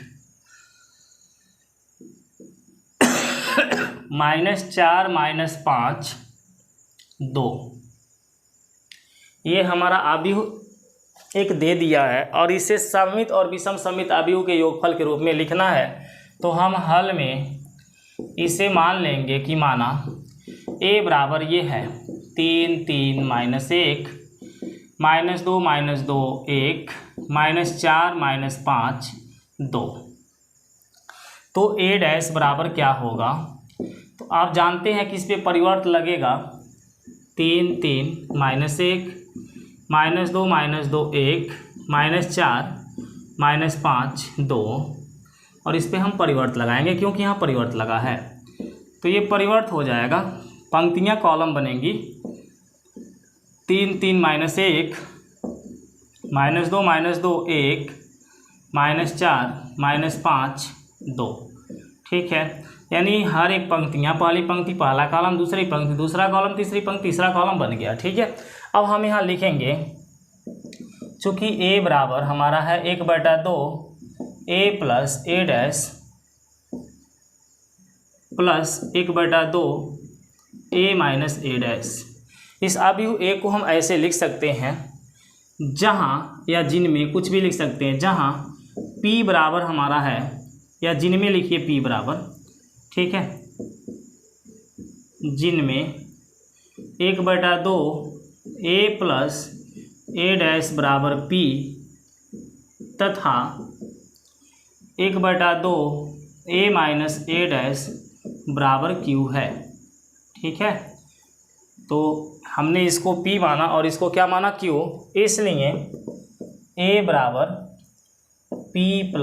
-4 -5 2। ये हमारा आव्यूह एक दे दिया है और इसे सममित और विषम सममित आव्यूह के योगफल के रूप में लिखना है। तो हम हल में इसे मान लेंगे कि माना a बराबर ये है 3 3 -1 -2 -2 1 -4 -5 2। तो a' बराबर क्या होगा, तो आप जानते हैं कि इस पे परिवर्त लगेगा 3 3 -1 -2 -2 1 -4 -5 2 और इस पे हम परिवर्त लगाएंगे क्योंकि यहाँ परिवर्त लगा है। तो ये परिवर्त हो जाएगा, पंक्तियाँ कॉलम बनेंगी 3 3 -1 -2 -2 1 -4 -5 2। ठीक है, यानी हर एक पंक्तियाँ, पहली पंक्ति पहला कॉलम, दूसरी पंक्ति दूसरा कॉलम, तीसरी पंक्ति तीसरा कॉलम बन गया। ठीक है, अब हम यहाँ लिखेंगे चूँकि a बराबर हमारा है 1/2 a + a' plus 1/2 a - a'। इस आव्यूह a को हम ऐसे लिख सकते हैं जहाँ या जिनमें, कुछ भी लिख सकते हैं, जहाँ p बराबर हमारा है, या जिनमें लिखिए p बराबर। ठीक है, जिनमें 1/2 a + a' बराबर p तथा 1/2 a - a' बराबर q है। ठीक है, तो हमने इसको p माना और इसको क्या माना, q, इसलिए a बराबर p +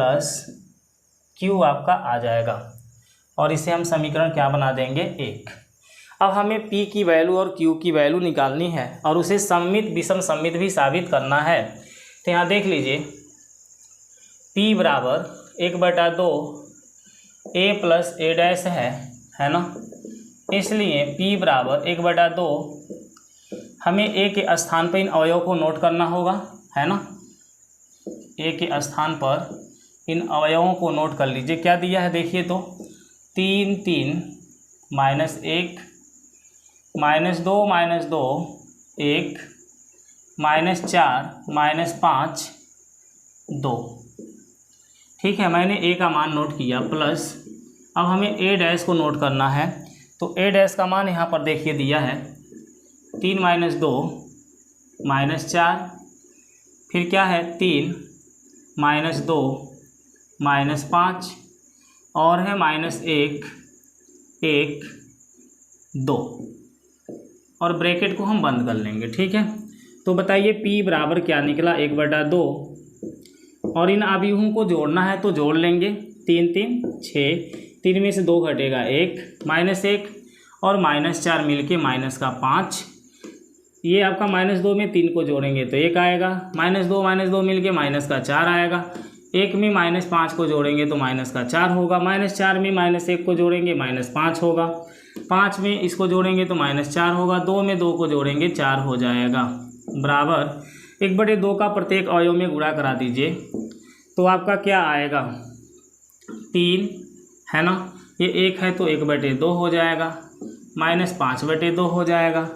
q आपका आ जाएगा और इसे हम समीकरण क्या बना देंगे, 1। अब हमें p की वैल्यू और q की वैल्यू निकालनी है और उसे सममित विषम सममित भी साबित करना है। तो यहाँ देख लीजिए p बराबर 1/2 a + a' है ना, इसलिए p बराबर 1/2 हमें a के स्थान पर इन अवयवों को नोट करना होगा, है ना। a के स्थान पर इन अवयवों को नोट कर लीजिए। क्या दिया है देखिए, तो 3 3 -1 -2 -2 1 -4 -5 2। ठीक है, मैंने a का मान नोट किया प्लस, अब हमें a' को नोट करना है। तो a' का मान यहाँ पर देखिए दिया है 3 - 2 -4, फिर क्या है 3 -2 -5 और है -1 1 2 और ब्रैकेट को हम बंद कर लेंगे। ठीक है, तो बताइए p बराबर क्या निकला, 1/2 और इन आव्यूहों को जोड़ना है तो जोड़ लेंगे, 3 3 6, 3 में से 2 घटेगा 1 -1 और -4 मिलके -5। ये आपका -2 में 3 को जोड़ेंगे तो 1 आएगा, -2 मिलके -4 आएगा, 1 में -5 को जोड़ेंगे तो -4 होगा, -4 में -1 को जोड़ेंगे -5 होगा। 5 में इसको जोड़ेंगे तो -4 होगा, 2 में 2 को जोड़ेंगे 4 हो जाएगा, बराबर 1/2 का प्रत्येक अवयव में गुणा करा दीजिए तो आपका क्या आएगा 3 है ना, ये 1 है तो 1/2 हो जाएगा, -5/2 हो जाएगा,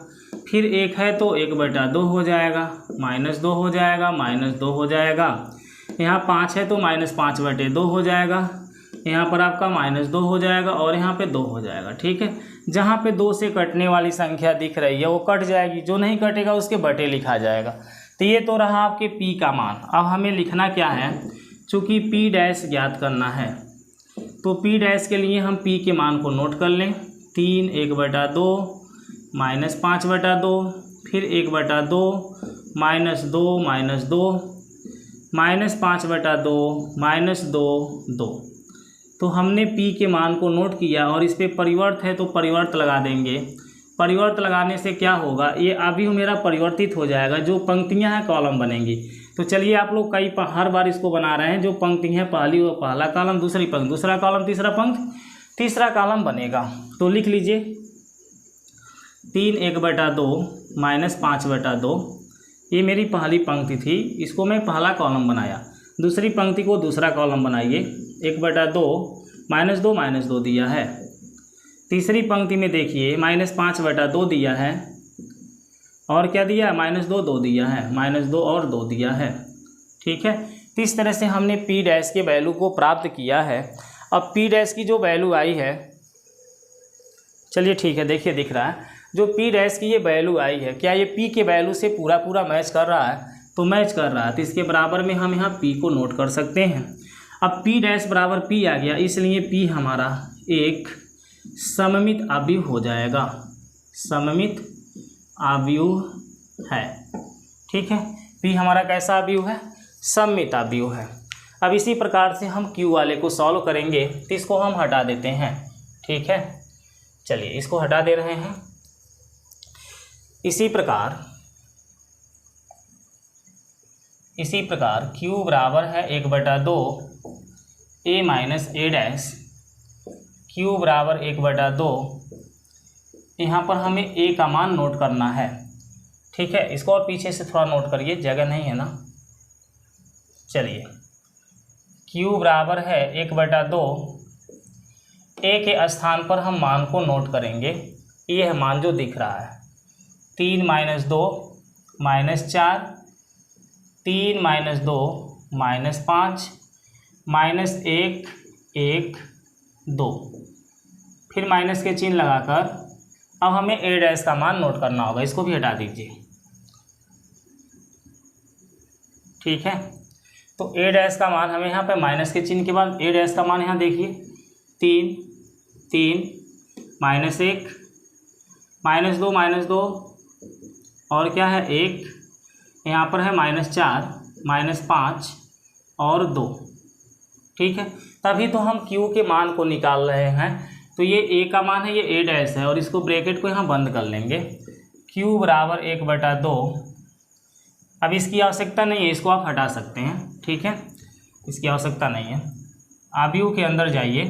फिर 1 है तो 1/2 हो जाएगा, -2 हो जाएगा, -2 हो जाएगा, यहाँ 5 है तो -5/2 हो जाएगा, यहाँ पर आपका -2 हो जाएगा और यहाँ पे 2 हो जाएगा। ठीक है, जहाँ पे 2 से कटने वाली संख्या दिख रही है वो कट जाएगी, जो नहीं कटेगा उसके बटे लिखा जाएगा। तो ये तो रहा आपके p का मान। अब हमें लिखना क्या है, चूँकि p' ज्ञात करना है तो p' के लिए हम p के मान को नोट कर लें। 3 1/2 -5/2, फिर 1/2 -2 -2 -5/2 -2 2। तो हमने p के मान को नोट किया और इस पे परिवर्त है तो परिवर्त लगा देंगे। परिवर्त लगाने से क्या होगा, ये अभी मेरा परिवर्तित हो जाएगा, जो पंक्तियां हैं कॉलम बनेंगी। तो चलिए आप लोग हर बार इसको बना रहे हैं, जो पंक्ति है पहली वो पहला कॉलम, दूसरी पंक्ति दूसरा कॉलम, तीसरा पंक्ति तीसरा कॉलम बनेगा। तो लिख लीजिए 3 1/2 -5/2, ये मेरी पहली पंक्ति थी, इसको मैं पहला कॉलम बनाया। दूसरी पंक्ति को दूसरा कॉलम बनाइए, 1/2 -2 -2 दिया है। तीसरी पंक्ति में देखिए -5/2 दिया है और क्या दिया है, -2 2 दिया है, -2 और 2 दिया है। ठीक है, तो इस तरह से हमने p' के वैल्यू को प्राप्त किया है। अब p' की जो वैल्यू आई है, चलिए ठीक है, देखिए दिख रहा है, जो p' की ये वैल्यू आई है, क्या ये p के वैल्यू से पूरा मैच कर रहा है? तो मैच कर रहा है, तो इसके बराबर में हम यहाँ p को नोट कर सकते हैं। अब p' बराबर p आ गया, इसलिए p हमारा एक सममित अवयव हो जाएगा, सममित अवयव है। ठीक है, p हमारा कैसा अवयव है, सममित अवयव है। अब इसी प्रकार से हम q वाले को सॉल्व करेंगे, तो इसको हम हटा देते हैं। ठीक है, चलिए इसको हटा दे रहे हैं। इसी प्रकार q बराबर है 1/2 a माइनस a', q बराबर 1/2, यहाँ पर हमें a का मान नोट करना है। ठीक है, इसको और पीछे से थोड़ा नोट करिए, जगह नहीं है ना। चलिए q बराबर है 1/2, a के स्थान पर हम मान को नोट करेंगे। ये है मान जो दिख रहा है, 3 - 2 -4, 3 - 2 -5, -1 1 2, फिर माइनस के चिन्ह लगाकर अब हमें a' का मान नोट करना होगा, इसको भी हटा दीजिए। ठीक है, तो a' का मान हमें यहाँ पे माइनस के चिन्ह के बाद a' का मान यहाँ देखिए 3 3 -1 -2 -2 और क्या है 1, यहाँ पर है -4 -5 और 2। ठीक है, तभी तो हम q के मान को निकाल रहे हैं। तो ये a का मान है, ये a' है और इसको ब्रैकेट को यहाँ बंद कर लेंगे। q बराबर 1/2, अब इसकी आवश्यकता नहीं है, इसको आप हटा सकते हैं। ठीक है, इसकी आवश्यकता नहीं है। अवयव के अंदर जाइए,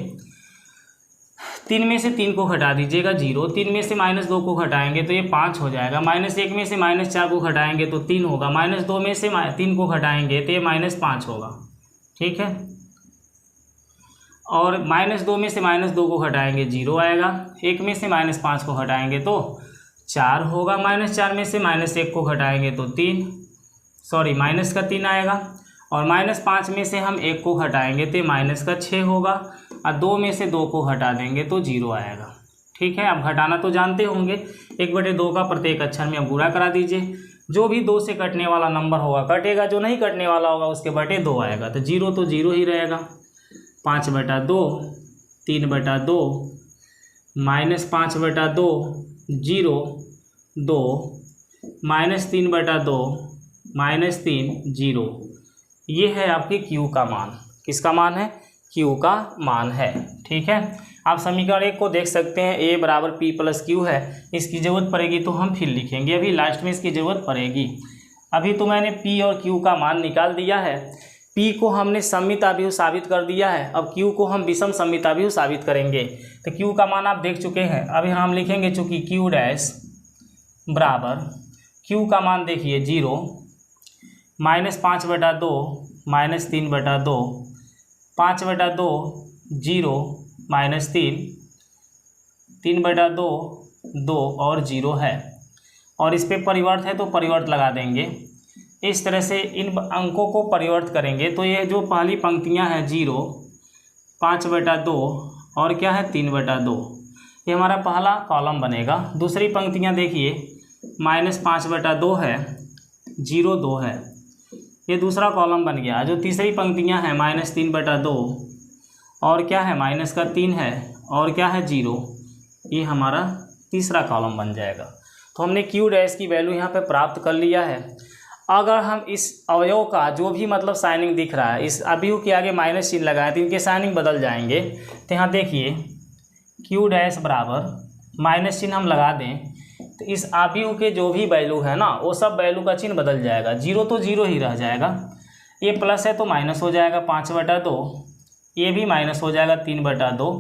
3 में से 3 को घटा दीजिएगा 0, 3 में से -2 को घटाएंगे तो ये 5 हो जाएगा, -1 में से -4 को घटाएंगे तो 3 होगा, -2 में से 3 को घटाएंगे तो ये -5 होगा। ठीक है, और -2 में से -2 को घटाएंगे 0 आएगा, 1 में से -5 को घटाएंगे तो 4 होगा, -4 में से -1 को घटाएंगे तो 3 आएगा, और -5 में से हम 1 को घटाएंगे तो -6 होगा, और 2 में से 2 को घटा देंगे तो 0 आएगा। ठीक है, अब घटाना तो जानते होंगे, 1/2 का प्रत्येक अक्षर में अब गुणा करा दीजिए। जो भी 2 से कटने वाला नंबर होगा कटेगा, जो नहीं कटने वाला होगा उसके बटे 2 आएगा, तो 0 ही रहेगा। 5/2 3/2 -5/2 0 2 -3/2 -3 0। ये है आपके q का मान। किसका मान है? q का मान है। ठीक है, आप समीकरण 1 को देख सकते हैं, a बराबर p + q है। इसकी ज़रूरत पड़ेगी तो हम फिर लिखेंगे, अभी लास्ट में इसकी ज़रूरत पड़ेगी। अभी तो मैंने p और q का मान निकाल दिया है। P को हमने सममित अवयव साबित कर दिया है, अब Q को हम विषम सममित अवयव साबित करेंगे। तो Q का मान आप देख चुके हैं, अभी हम लिखेंगे चूँकि Q डैश बराबर, Q का मान देखिए 0 -5/2 -3/2, 5/2 0 -3, 3/2 2 और 0 है, और इस पे परिवर्त है तो परिवर्त लगा देंगे। इस तरह से इन अंकों को परिवर्त करेंगे तो ये जो पहली पंक्तियां हैं 0, 5/2 और क्या है 3/2, ये हमारा पहला कॉलम बनेगा। दूसरी पंक्तियां देखिए -5/2 है, 0 2 है, ये दूसरा कॉलम बन गया। जो तीसरी पंक्तियां हैं -3/2 और क्या है -3 है और क्या है 0, ये हमारा तीसरा कॉलम बन जाएगा। तो हमने Q डैश की वैल्यू यहाँ पे प्राप्त कर लिया है। अगर हम इस अवयव का जो भी मतलब साइनिंग दिख रहा है, इस अवयव के आगे माइनस चिन्ह लगाएं तो इनके साइनिंग बदल जाएंगे। तो यहाँ देखिए Q डैश बराबर माइनस चिन्ह हम लगा दें तो इस अवयव के जो भी वैल्यू है ना, वो सब वैल्यू का चिन्ह बदल जाएगा। 0 तो 0 ही रह जाएगा, ये प्लस है तो माइनस हो जाएगा 5/2, ये भी माइनस हो जाएगा 3/2,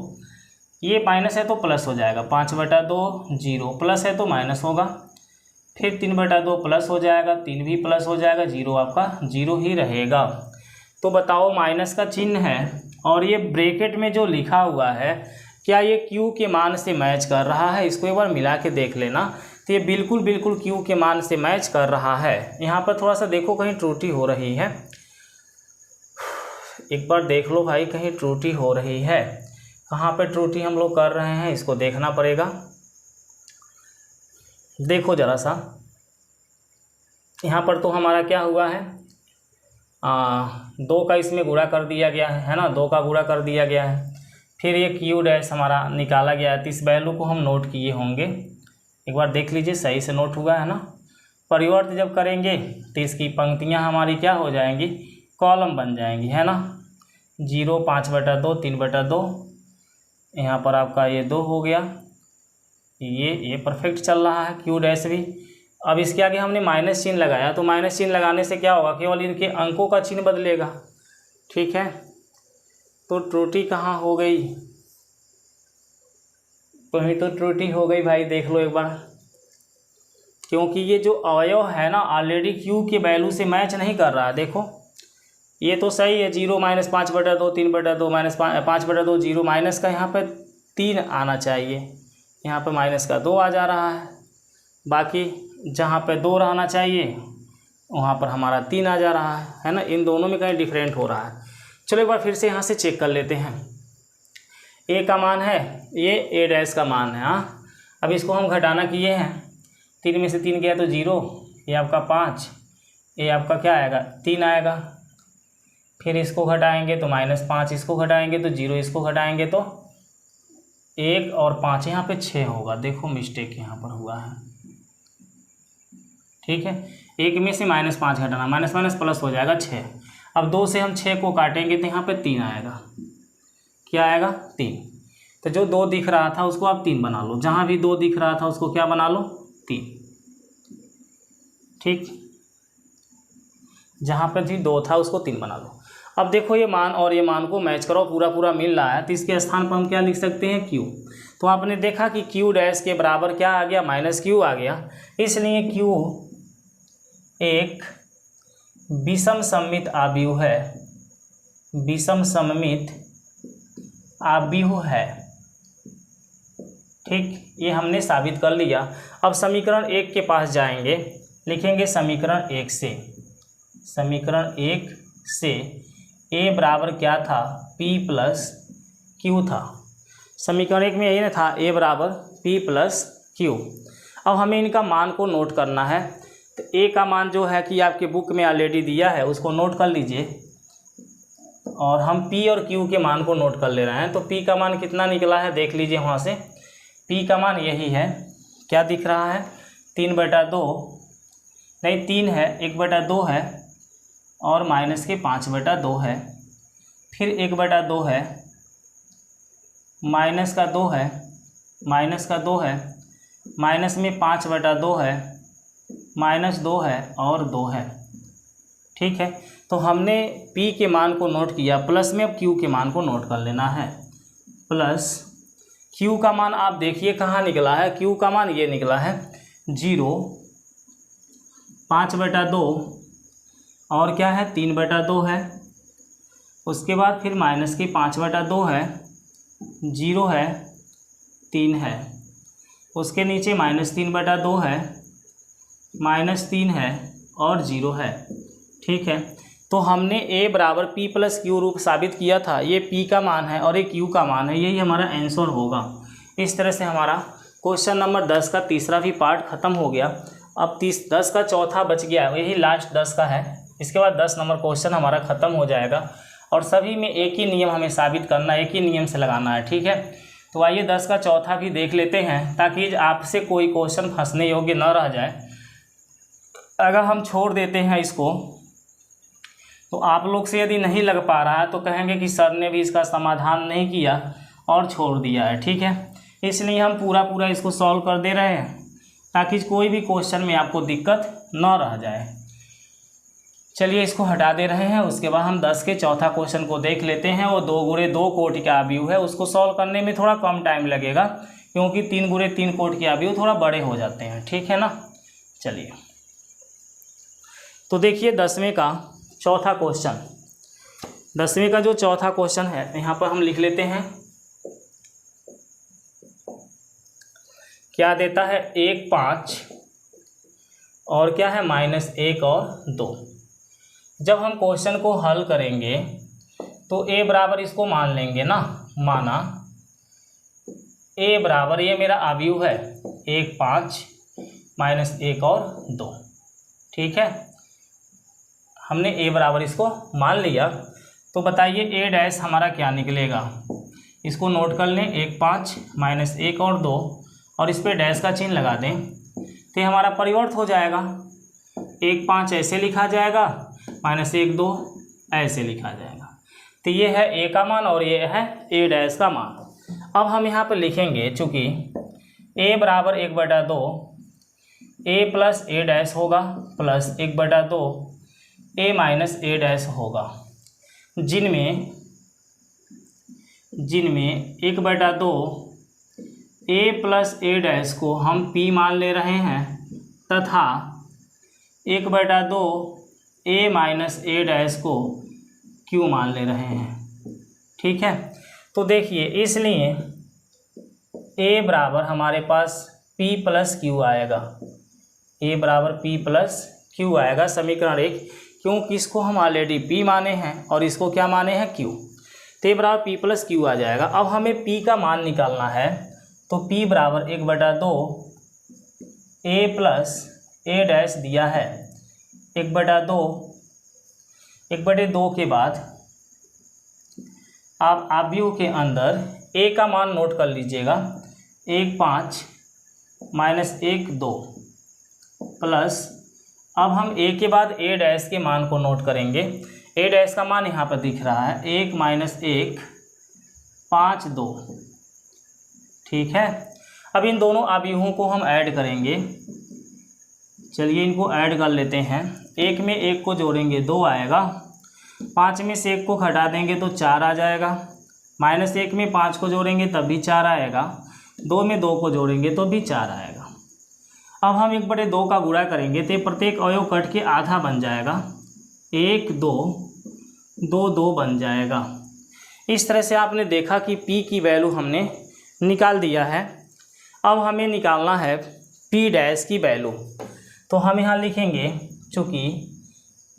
ये माइनस है तो प्लस हो जाएगा 5/2, 0 प्लस है तो माइनस होगा, फिर 3/2 प्लस हो जाएगा, 3 भी प्लस हो जाएगा, 0 आपका 0 ही रहेगा। तो बताओ माइनस का चिन्ह है और ये ब्रैकेट में जो लिखा हुआ है क्या ये Q के मान से मैच कर रहा है? इसको एक बार मिला के देख लेना। तो ये बिल्कुल बिल्कुल Q के मान से मैच कर रहा है। यहाँ पर थोड़ा सा देखो कहीं त्रुटि हो रही है, एक बार देख लो भाई कहीं त्रुटि हो रही है। कहाँ पे त्रुटि हम लोग कर रहे हैं इसको देखना पड़ेगा। देखो ज़रा सा, यहाँ पर तो हमारा क्या हुआ है 2 का इसमें गुणा कर दिया गया है ना, 2 का गुणा कर दिया गया है, फिर ये Q डैश हमारा निकाला गया है। तो इस वैल्यू को हम नोट किए होंगे, एक बार देख लीजिए सही से नोट हुआ है ना। परिवर्त जब करेंगे तो इसकी पंक्तियाँ हमारी क्या हो जाएंगी, कॉलम बन जाएंगी, है ना। 0 5/2 3/2, यहाँ पर आपका ये 2 हो गया, ये परफेक्ट चल रहा है Q डैश भी। अब इसके आगे हमने माइनस चिन्ह लगाया, तो माइनस चिन्ह लगाने से क्या होगा, केवल इनके अंकों का चिन्ह बदलेगा, ठीक है। तो त्रुटि कहाँ हो गई, कहीं तो त्रुटि हो गई भाई, देख लो एक बार। क्योंकि ये जो अवयव है ना ऑलरेडी Q के वैल्यू से मैच नहीं कर रहा है। देखो ये तो सही है, 0 -5/2 3/2 -5/2 0 माइनस का यहाँ पर 3 आना चाहिए, यहाँ पर माइनस का 2 आ जा रहा है। बाकी जहाँ पे 2 रहना चाहिए वहाँ पर हमारा 3 आ जा रहा है ना। इन दोनों में कहीं डिफरेंट हो रहा है। चलो एक बार फिर से यहाँ से चेक कर लेते हैं। A का मान है, ये A डैश का मान है। हाँ अब इसको हम घटाना किए हैं, 3 में से 3 गया तो 0, ये आपका 5, ये आपका क्या आएगा 3 आएगा। फिर इसको घटाएंगे तो -5, इसको घटाएंगे तो 0, इसको घटाएंगे तो 1 और 5, यहाँ पे 6 होगा। देखो मिस्टेक यहाँ पर हुआ है, ठीक है। 1 में से -5 घटाना, माइनस माइनस प्लस हो जाएगा 6। अब 2 से हम 6 को काटेंगे तो यहाँ पे 3 आएगा, क्या आएगा 3। तो जो 2 दिख रहा था उसको आप 3 बना लो, जहाँ भी 2 दिख रहा था उसको क्या बना लो 3, ठीक। जहाँ पर भी 2 था उसको 3 बना लो। अब देखो ये मान और ये मान को मैच करो, पूरा पूरा मिल रहा है, तो इसके स्थान पर हम क्या लिख सकते हैं Q। तो आपने देखा कि Q डैश के बराबर क्या आ गया, -Q आ गया। इसलिए Q एक विषम सममित आव्यूह है, विषम सममित आव्यूह है, ठीक। ये हमने साबित कर लिया। अब समीकरण 1 के पास जाएंगे, लिखेंगे समीकरण 1 से, समीकरण 1 से A बराबर क्या था P + Q था। समीकरण 1 में यही ना था, A बराबर P + Q। अब हमें इनका मान को नोट करना है। तो A का मान जो है कि आपके बुक में ऑलरेडी दिया है, उसको नोट कर लीजिए, और हम P और Q के मान को नोट कर ले रहे हैं। तो P का मान कितना निकला है देख लीजिए वहाँ से। P का मान यही है, क्या दिख रहा है 3/2, नहीं 3 है, 1/2 है और माइनस के 5/2 है, फिर 1/2 है, माइनस का 2 है, माइनस का 2 है, माइनस में 5/2 है, -2 है और 2 है, ठीक है, तो हमने P के मान को नोट किया, प्लस में अब Q के मान को नोट कर लेना है। प्लस Q का मान आप देखिए कहाँ निकला है, Q का मान ये निकला है 0, 5/2 और क्या है 3/2 है। उसके बाद फिर माइनस की 5/2 है, 0 है, 3 है। उसके नीचे -3/2 है, -3 है और 0 है। ठीक है, तो हमने A बराबर P प्लस Q रूप साबित किया था। ये P का मान है और ये Q का मान है, यही हमारा आंसर होगा। इस तरह से हमारा क्वेश्चन नंबर 10 का तीसरा भी पार्ट ख़त्म हो गया। अब 10 का चौथा बच गया, यही लास्ट 10 का है। इसके बाद 10 नंबर क्वेश्चन हमारा ख़त्म हो जाएगा और सभी में एक ही नियम हमें साबित करना, एक ही नियम से लगाना है। ठीक है, तो आइए 10 का चौथा भी देख लेते हैं, ताकि आपसे कोई क्वेश्चन फंसने योग्य न रह जाए। अगर हम छोड़ देते हैं इसको तो आप लोग से यदि नहीं लग पा रहा है तो कहेंगे कि सर ने भी इसका समाधान नहीं किया और छोड़ दिया है। ठीक है, इसलिए हम पूरा इसको सॉल्व कर दे रहे हैं, ताकि कोई भी क्वेश्चन में आपको दिक्कत न रह जाए। चलिए इसको हटा दे रहे हैं। उसके बाद हम 10 के चौथा क्वेश्चन को देख लेते हैं। वो 2 × 2 कोटि का अवयव है, उसको सॉल्व करने में थोड़ा कम टाइम लगेगा, क्योंकि 3 × 3 कोटि के अवयव थोड़ा बड़े हो जाते हैं। ठीक है ना, चलिए तो देखिए 10वें का चौथा क्वेश्चन। 10वें का जो चौथा क्वेश्चन है यहाँ पर हम लिख लेते हैं। क्या देता है 1, 5 और क्या है -1 और 2। जब हम क्वेश्चन को हल करेंगे तो A बराबर इसको मान लेंगे ना, माना A बराबर ये मेरा अवयव है 1, 5 -1 और 2। ठीक है, हमने A बराबर इसको मान लिया। तो बताइए A डैश हमारा क्या निकलेगा। इसको नोट कर लें, 1, 5 -1 और 2 और इस पर डैश का चिन्ह लगा दें तो ये हमारा परिवर्त हो जाएगा। 1, 5 ऐसे लिखा जाएगा, -1, 2 ऐसे लिखा जाएगा। तो ये है A का मान और ये है A डैश का मान। अब हम यहाँ पर लिखेंगे, चूँकि A बराबर 1/2 A प्लस A डैश होगा plus 1/2 A minus A dash होगा, जिनमें 1/2 A प्लस A डैश को हम P मान ले रहे हैं तथा 1/2 A माइनस A डैश को Q मान ले रहे हैं। ठीक है, तो देखिए इसलिए A बराबर हमारे पास P प्लस Q आएगा। A बराबर P प्लस Q आएगा समीकरण 1, क्योंकि इसको हम ऑलरेडी P माने हैं और इसको क्या माने हैं Q। तो A बराबर P प्लस Q आ जाएगा। अब हमें P का मान निकालना है, तो P बराबर 1/2 A प्लस A डैश दिया है 1/2। 1/2 के बाद आप अवयव के अंदर A का मान नोट कर लीजिएगा, 1, 5 -1, 2 प्लस, अब हम A के बाद A डैश के मान को नोट करेंगे। A डैश का मान यहाँ पर दिख रहा है 1 -1 5, 2। ठीक है, अब इन दोनों अवयवों को हम ऐड करेंगे। चलिए इनको ऐड कर लेते हैं। 1 में 1 को जोड़ेंगे 2 आएगा, 5 में से 1 को घटा देंगे तो 4 आ जाएगा, -1 में 5 को जोड़ेंगे तब भी 4 आएगा, 2 में 2 को जोड़ेंगे तो भी 4 आएगा। अब हम 1/2 का गुणा करेंगे तो प्रत्येक अवयव कट के आधा बन जाएगा, 1, 2, 2, 2 बन जाएगा। इस तरह से आपने देखा कि P की वैल्यू हमने निकाल दिया है। अब हमें निकालना है P डैश की वैल्यू। तो हम यहाँ लिखेंगे, चूँकि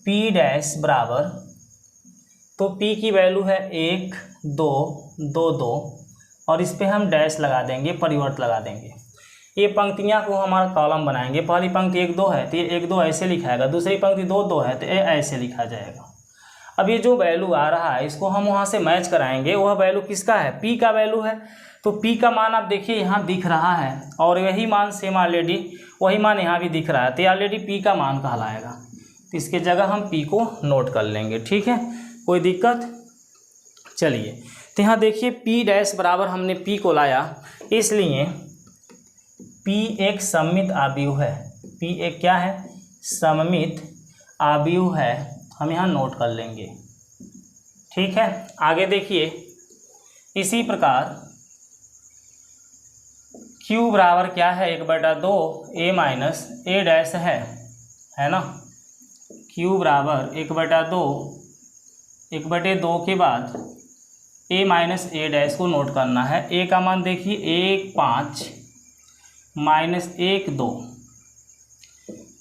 P डैश बराबर, तो P की वैल्यू है 1, 2, 2, 2 और इस पर हम डैश लगा देंगे, परिवर्त लगा देंगे। ये पंक्तियाँ को हमारा कॉलम बनाएंगे। पहली पंक्ति 1, 2 है तो ये 1, 2 ऐसे लिखाएगा, दूसरी पंक्ति 2, 2 है तो ये ऐसे लिखा जाएगा। अब ये जो वैल्यू आ रहा है इसको हम वहाँ से मैच कराएंगे। वह वैल्यू किसका है, P का वैल्यू है। तो P का मान आप देखिए यहाँ दिख रहा है और यही मान सेम ऑलरेडी वही मान यहाँ भी दिख रहा है, तो ऑलरेडी P का मान कहलाएगा। तो इसके जगह हम P को नोट कर लेंगे। ठीक है, कोई दिक्कत। चलिए तो यहाँ देखिए P डैश बराबर हमने P को लाया, इसलिए P एक सममित अवयव है। P एक क्या है, सममित अवयव है हम यहाँ नोट कर लेंगे। ठीक है, आगे देखिए, इसी प्रकार Q बराबर क्या है, 1/2 A माइनस A डैश है ना। Q बराबर 1/2 के बाद A माइनस A डैश को नोट करना है। A का मान देखिए 1 5 माइनस 1 2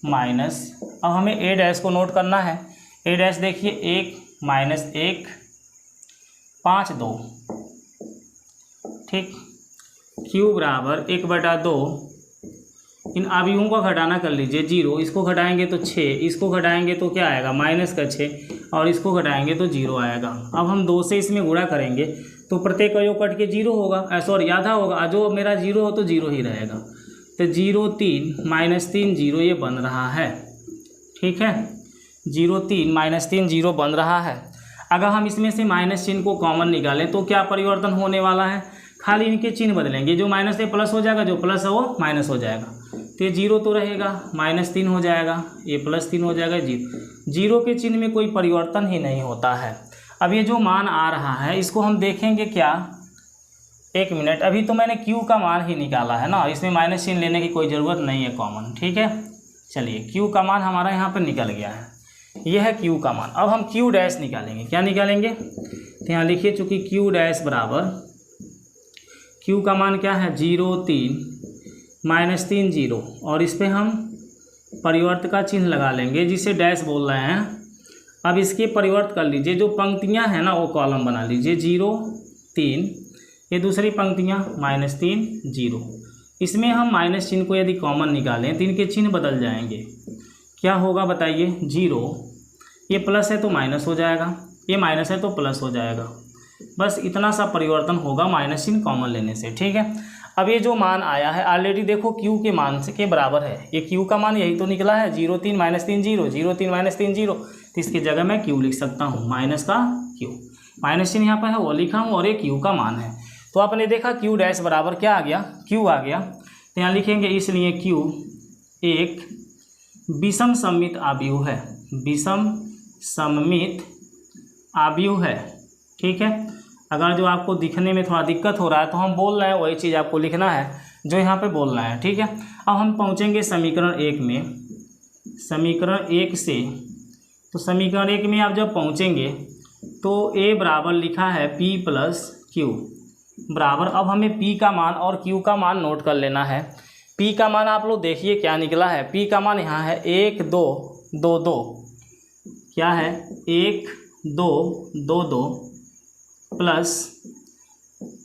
माइनस, अब हमें A डैश को नोट करना है। A डैश देखिए 1 माइनस 1 5 2। ठीक, Q बराबर 1/2, इन अवयवों को घटाना कर लीजिए 0, इसको घटाएंगे तो 6, इसको घटाएंगे तो क्या आएगा -6, और इसको घटाएंगे तो 0 आएगा। अब हम 2 से इसमें गुणा करेंगे तो प्रत्येक अवयव कट के 0 होगा, सॉरी आधा होगा, जो मेरा 0 हो तो 0 ही रहेगा। तो 0 3 -3 0 ये बन रहा है। ठीक है, 0 3 -3 0 बन रहा है। अगर हम इसमें से माइनस चिन्ह को कॉमन निकालें तो क्या परिवर्तन होने वाला है, खाली इनके चिन्ह बदलेंगे, जो माइनस से प्लस हो जाएगा, जो प्लस है वो माइनस हो जाएगा। तो ये 0 तो रहेगा, -3 हो जाएगा, ये +3 हो जाएगा। 0 के चिन्ह में कोई परिवर्तन ही नहीं होता है। अब ये जो मान आ रहा है इसको हम देखेंगे क्या, 1 मिनट, अभी तो मैंने Q का मान ही निकाला है ना, इसमें माइनस चिन्ह लेने की कोई ज़रूरत नहीं है कॉमन। ठीक है, चलिए Q का मान हमारा यहाँ पर निकल गया है, यह है Q का मान। अब हम Q डैश निकालेंगे, क्या निकालेंगे, तो यहाँ लिखिए, चूँकि Q डैश बराबर, Q का मान क्या है 0 3 -3 0, और इस पर हम परिवर्त का चिन्ह लगा लेंगे जिसे डैश बोल रहे हैं। अब इसके परिवर्त कर लीजिए, जो पंक्तियां हैं ना वो कॉलम बना लीजिए, 0 3, ये दूसरी पंक्तियां -3 0। इसमें हम माइनस चिन्ह को यदि कॉमन निकालें तो इनके चिन्ह बदल जाएंगे। क्या होगा बताइए, 0, ये प्लस है तो माइनस हो जाएगा, ये माइनस है तो प्लस हो जाएगा, बस इतना सा परिवर्तन होगा माइनस चिन्ह कॉमन लेने से। ठीक है, अब ये जो मान आया है ऑलरेडी देखो Q के मान से के बराबर है, ये Q का मान यही तो निकला है, 0 3 -3 0, 0 3 -3 0, तो इसकी जगह मैं Q लिख सकता हूँ, माइनस का Q, माइनस चिन्ह यहाँ पर है वो लिखा हूँ, और ये Q का मान है। तो आपने देखा Q डैश बराबर क्या आ गया, Q आ गया। तो यहाँ लिखेंगे, इसलिए Q एक विषम सममित आव्यूह है, विषम सममित आव्यूह है। ठीक है, अगर जो आपको दिखने में थोड़ा दिक्कत हो रहा है तो हम बोल रहे हैं वही चीज़ आपको लिखना है जो यहाँ पे बोल रहे हैं। ठीक है, अब हम पहुँचेंगे समीकरण 1 में, समीकरण 1 से, तो समीकरण 1 में आप जब पहुँचेंगे तो A बराबर लिखा है P + Q बराबर, अब हमें P का मान और Q का मान नोट कर लेना है। P का मान आप लोग देखिए क्या निकला है, P का मान यहाँ है 1 2 2 2, क्या है 1 2 2 2 प्लस,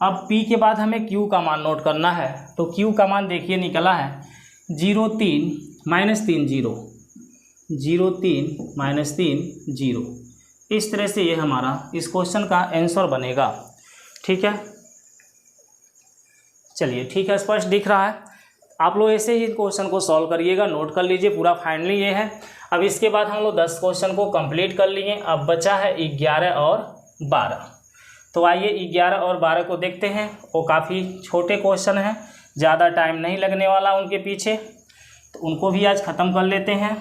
अब P के बाद हमें Q का मान नोट करना है, तो Q का मान देखिए निकला है 0 3 -3 0, 0 3 -3 0। इस तरह से ये हमारा इस क्वेश्चन का आंसर बनेगा। ठीक है, चलिए ठीक है, स्पष्ट दिख रहा है। आप लोग ऐसे ही क्वेश्चन को सॉल्व करिएगा, नोट कर लीजिए, पूरा फाइनली ये है। अब इसके बाद हम लोग 10 क्वेश्चन को कंप्लीट कर लिए, अब बचा है 11 और 12। तो आइए 11 और 12 को देखते हैं। वो काफ़ी छोटे क्वेश्चन हैं, ज़्यादा टाइम नहीं लगने वाला उनके पीछे, तो उनको भी आज ख़त्म कर लेते हैं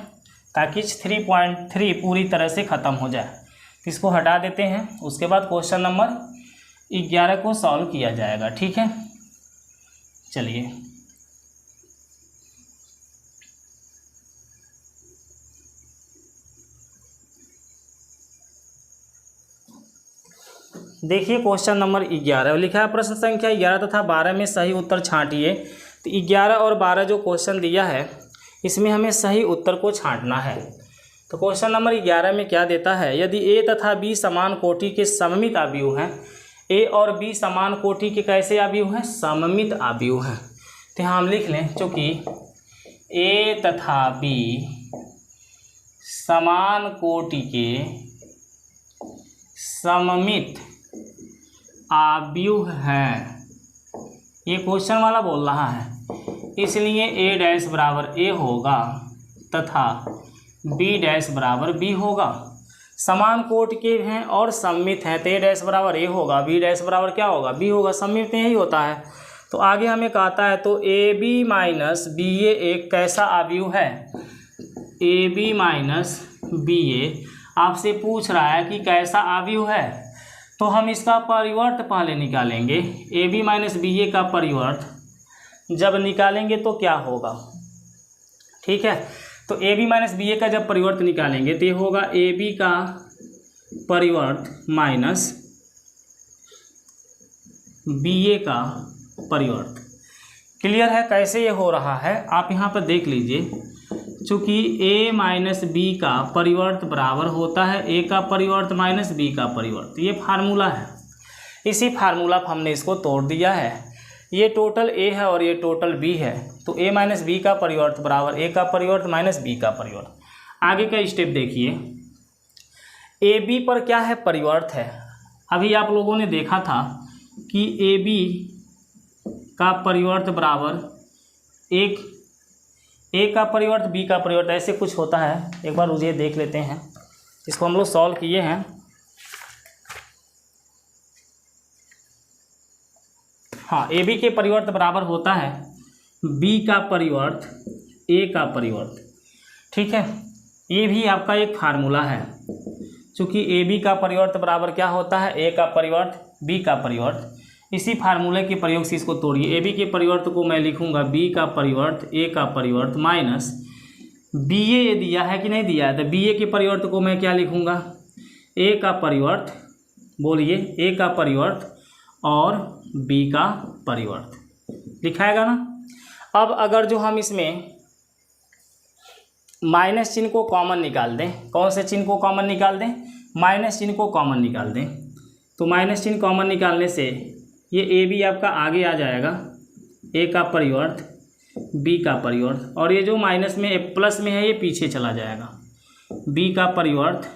ताकि 3.3 पूरी तरह से ख़त्म हो जाए। इसको हटा देते हैं, उसके बाद क्वेश्चन नंबर 11 को सॉल्व किया जाएगा। ठीक है, चलिए देखिए, क्वेश्चन नंबर 11 लिखा है, प्रश्न संख्या 11 तथा 12 में सही उत्तर छांटिए। तो 11 और 12 जो क्वेश्चन दिया है इसमें हमें सही उत्तर को छांटना है। तो क्वेश्चन नंबर 11 में क्या देता है, यदि A तथा B समान कोटि के सममित आव्यूह हैं, A और B समान कोटि के कैसे आव्यूह हैं, सममित आव्यूह हैं। तो यहाँ हम लिख लें, चूँकि A तथा B समान कोटि के सममित आव्यूह हैं, ये क्वेश्चन वाला बोल रहा है, इसलिए A डैश बराबर A होगा तथा B डैश बराबर B होगा। समान कोटि के हैं और सममित हैं, तो A डैश बराबर A होगा, B डैश बराबर क्या होगा, B होगा, सममित यही होता है। तो आगे हमें कहता है, तो AB माइनस BA एक कैसा आव्यूह है, AB माइनस BA। आपसे पूछ रहा है कि कैसा अवयव है, तो हम इसका परिवर्त पहले निकालेंगे। ए बी माइनस बी ए का परिवर्त जब निकालेंगे तो क्या होगा, ठीक है। तो ए बी माइनस बी ए का जब परिवर्त निकालेंगे तो ये होगा ए बी का परिवर्त माइनस बी ए का परिवर्त। क्लियर है कैसे ये हो रहा है, आप यहाँ पर देख लीजिए। चूँकि a माइनस बी का परिवर्त बराबर होता है a का परिवर्त माइनस b का परिवर्त, ये फार्मूला है। इसी फार्मूला पर हमने इसको तोड़ दिया है। ये टोटल a है और ये टोटल b है, तो a माइनस बी का परिवर्त बराबर a का परिवर्त माइनस b का परिवर्त। आगे का स्टेप देखिए, ए बी पर क्या है, परिवर्त है। अभी आप लोगों ने देखा था कि ए बी का परिवर्त बराबर एक ए का परिवर्त बी का परिवर्त, ऐसे कुछ होता है। एक बार मुझे देख लेते हैं, इसको हम लोग सॉल्व किए हैं। हाँ, ए बी के परिवर्त बराबर होता है बी का परिवर्त ए का परिवर्त, ठीक है। ये भी आपका एक फार्मूला है। चूँकि ए बी का परिवर्त बराबर क्या होता है, ए का परिवर्त बी का परिवर्त। इसी फार्मूले के प्रयोग से इसको तोड़िए। ए बी के परिवर्त को मैं लिखूंगा बी का परिवर्त ए का परिवर्त माइनस बी ए दिया है कि नहीं दिया है, तो बी ए के परिवर्त को मैं क्या लिखूंगा, ए का परिवर्त, बोलिए ए का परिवर्त और बी का परिवर्त लिखाएगा ना। अब अगर जो हम इसमें माइनस चिन्ह को कॉमन निकाल दें, कौन से चिन्ह को कॉमन निकाल दें, माइनस चिन्ह को कॉमन निकाल दें, तो माइनस चिन्ह कॉमन निकालने से ये ए बी आपका आगे आ जाएगा, ए का परिवर्त बी का परिवर्त, और ये जो माइनस में प्लस में है ये पीछे चला जाएगा, बी का परिवर्त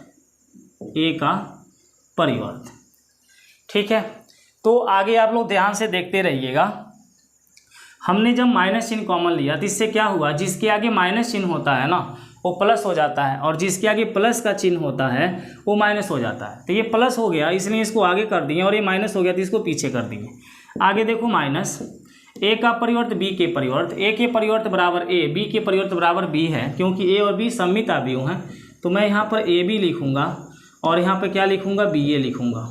ए का परिवर्त, ठीक है। तो आगे आप लोग ध्यान से देखते रहिएगा। हमने जब माइनस चिन्ह कॉमन लिया तो इससे क्या हुआ, जिसके आगे माइनस चिन्ह होता है ना वो प्लस हो जाता है, और जिसके आगे प्लस का चिन्ह होता है वो माइनस हो जाता है। तो ये प्लस हो गया इसलिए इसको आगे कर दिए, और ये माइनस हो गया तो इसको पीछे कर दिए। आगे देखो, माइनस ए का परिवर्त बी के परिवर्त, ए के परिवर्त बराबर ए, बी के परिवर्त बराबर बी है, क्योंकि ए और बी सममित अवयव हैं। तो मैं यहाँ पर ए बी लिखूँगा और यहाँ पर क्या लिखूँगा, बी ए लिखूँगा।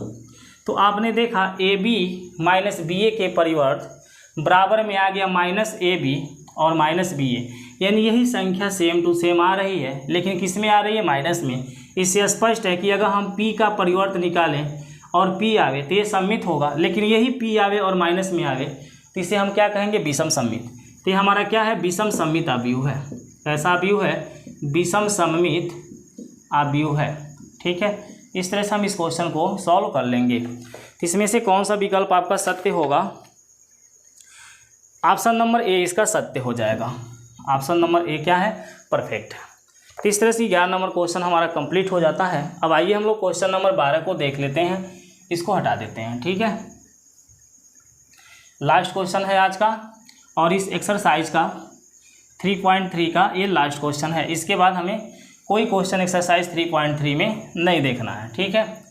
तो आपने देखा ए बी माइनस बी ए के परिवर्त बराबर में आ गया माइनस ए बी और माइनस बी ए, यानी यही संख्या सेम टू सेम आ रही है, लेकिन किस में आ रही है, माइनस में। इससे स्पष्ट है कि अगर हम p का परिवर्त निकालें और p आवे तो ये सममित होगा, लेकिन यही p आवे और माइनस में आवे तो इसे हम क्या कहेंगे, विषम सममित। तो ये हमारा क्या है, विषम सममित अवयव है। कैसा अवयव है, विषम सममित अवयव है, ठीक है। इस तरह से हम इस क्वेश्चन को सॉल्व कर लेंगे। तो इसमें से कौन सा विकल्प आपका सत्य होगा, ऑप्शन नंबर ए इसका सत्य हो जाएगा। ऑप्शन नंबर ए क्या है, परफेक्ट है। तो इस तरह से 11 नंबर क्वेश्चन हमारा कंप्लीट हो जाता है। अब आइए हम लोग क्वेश्चन नंबर 12 को देख लेते हैं, इसको हटा देते हैं, ठीक है। लास्ट क्वेश्चन है आज का, और इस एक्सरसाइज का 3.3 का ये लास्ट क्वेश्चन है। इसके बाद हमें कोई क्वेश्चन एक्सरसाइज 3.3 में नहीं देखना है, ठीक है।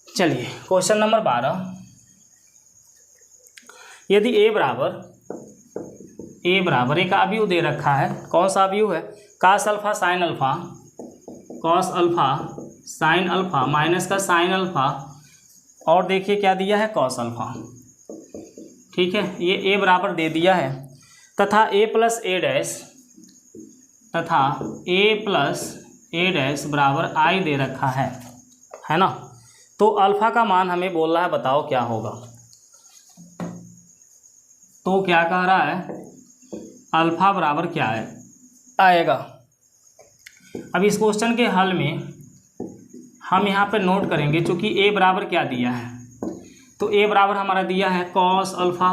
चलिए क्वेश्चन नंबर 12, यदि ए बराबर एक अवयव दे रखा है, कौन सा अवयव है, cos alpha sine alpha, cos alpha sine alpha minus का साइन अल्फा, और देखिए क्या दिया है, cos अल्फा, ठीक है। ये ए बराबर दे दिया है, तथा a प्लस ए डैश बराबर आई दे रखा है ना। तो अल्फ़ा का मान हमें बोल रहा है, बताओ क्या होगा। तो क्या कह रहा है, अल्फ़ा बराबर क्या है आएगा। अब इस क्वेश्चन के हल में हम यहाँ पे नोट करेंगे, चूँकि ए बराबर क्या दिया है, तो ए बराबर हमारा दिया है कॉस अल्फ़ा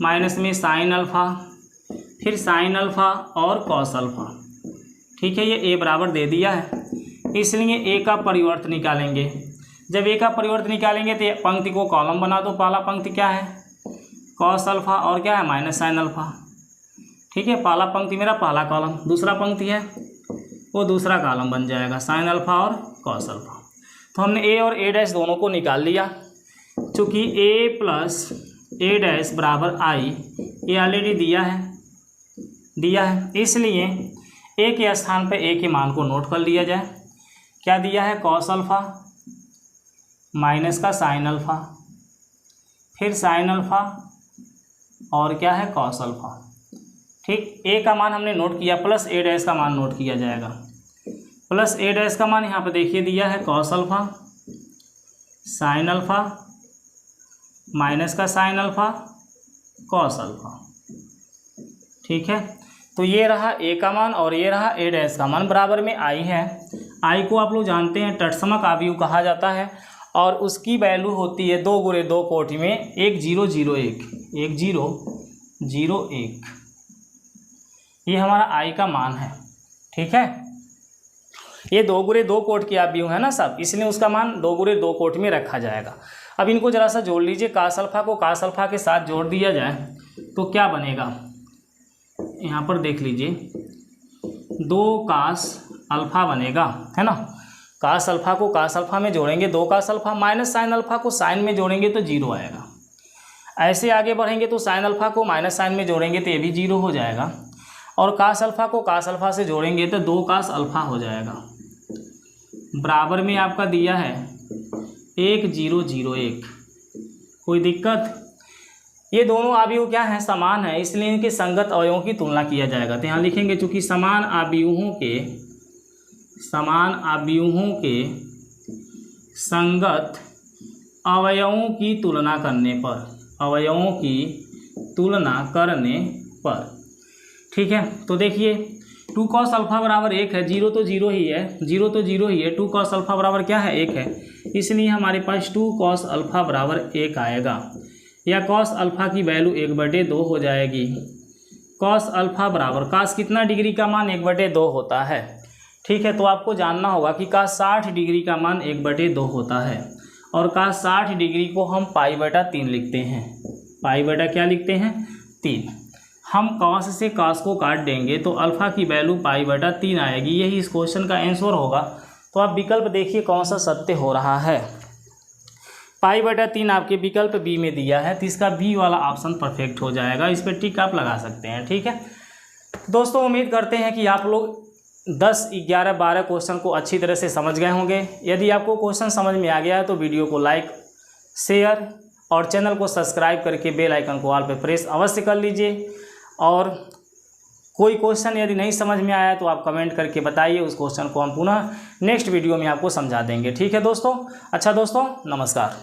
माइनस में साइन अल्फ़ा, फिर साइन अल्फ़ा और कॉस अल्फ़ा, ठीक है। ये ए बराबर दे दिया है, इसलिए ए का परिवर्त निकालेंगे। जब ए का परिवर्त निकालेंगे तो पंक्ति को कॉलम बना दो। पहला पंक्ति क्या है, कॉस अल्फ़ा और क्या है, माइनस साइन अल्फ़ा, ठीक है। पहला पंक्ति मेरा पहला कॉलम, दूसरा पंक्ति है वो दूसरा कॉलम बन जाएगा, साइन अल्फ़ा और कॉस अल्फ़ा। तो हमने ए और ए डैश दोनों को निकाल लिया। चूँकि ए प्लस ए डैश बराबर आई ये ऑलरेडी दिया है, इसलिए ए के स्थान पर ए के मान को नोट कर लिया जाए। क्या दिया है, कॉस अल्फा माइनस का साइन अल्फा, फिर साइन अल्फा और क्या है, कॉस अल्फा। ठीक, ए का मान हमने नोट किया, प्लस ए डैश का मान नोट किया जाएगा। प्लस ए डैश का मान यहाँ पे देखिए दिया है cos alpha sine alpha minus का साइन अल्फा कॉस अल्फा। ठीक है, तो ये रहा ए का मान और ये रहा ए डैश का मान। बराबर में आई है, आई को आप लोग जानते हैं तत्समक अवयव कहा जाता है और उसकी वैल्यू होती है 2 गुणे 2 कोटि में 1 0 0 1 1 0 0 1। ये हमारा आई का मान है। ठीक है, ये 2 गुणे 2 कोटि के अवयव है ना सब, इसलिए उसका मान 2 गुणे 2 कोटि में रखा जाएगा। अब इनको जरा सा जोड़ लीजिए, कास अल्फा को कास अल्फा के साथ जोड़ दिया जाए तो क्या बनेगा, यहाँ पर देख लीजिए 2 कास अल्फा बनेगा, है ना। कास अल्फा को कास अल्फा में जोड़ेंगे 2 cos alpha, minus sine alpha को साइन में जोड़ेंगे तो 0 आएगा। ऐसे आगे बढ़ेंगे तो साइन अल्फा को माइनस साइन में जोड़ेंगे तो ये भी 0 हो जाएगा, और कास अल्फा को कास अल्फा से जोड़ेंगे तो 2 कास अल्फा हो जाएगा। बराबर में आपका दिया है 1 0 0 1। कोई दिक्कत, ये दोनों अवयव क्या हैं, समान है, इसलिए इनके संगत अवयवों की तुलना किया जाएगा। तो यहाँ लिखेंगे चूंकि समान अवयवों के संगत अवयवों की तुलना करने पर ठीक है, तो देखिए 2 कॉस अल्फा बराबर 1 है, 0 तो 0 ही है, 0 तो 0 ही है, 2 कॉस अल्फा बराबर क्या है, 1 है, इसलिए हमारे पास 2 कॉस अल्फा बराबर 1 आएगा, या कॉस अल्फा की वैल्यू 1/2 हो जाएगी। कॉस अल्फा बराबर, कास कितना डिग्री का मान 1/2 होता है। ठीक है, तो आपको जानना होगा कि कास 60 डिग्री का मान 1/2 होता है, और कास 60 डिग्री को हम π/3 लिखते हैं। π/, क्या लिखते हैं, 3। हम कॉस से कास को काट देंगे तो अल्फा की वैल्यू π/3 आएगी। यही इस क्वेश्चन का आंसर होगा। तो आप विकल्प देखिए कौन सा सत्य हो रहा है। π/3 आपके विकल्प बी में दिया है, तो इसका बी वाला ऑप्शन परफेक्ट हो जाएगा। इस पर टिक आप लगा सकते हैं। ठीक है दोस्तों, उम्मीद करते हैं कि आप लोग 10, 11, 12 क्वेश्चन को अच्छी तरह से समझ गए होंगे। यदि आपको क्वेश्चन समझ में आ गया है तो वीडियो को लाइक, शेयर और चैनल को सब्सक्राइब करके बेल आइकन को ऑल पे प्रेस अवश्य कर लीजिए। और कोई क्वेश्चन यदि नहीं समझ में आया तो आप कमेंट करके बताइए, उस क्वेश्चन को हम पुनः नेक्स्ट वीडियो में आपको समझा देंगे। ठीक है दोस्तों, अच्छा दोस्तों, नमस्कार।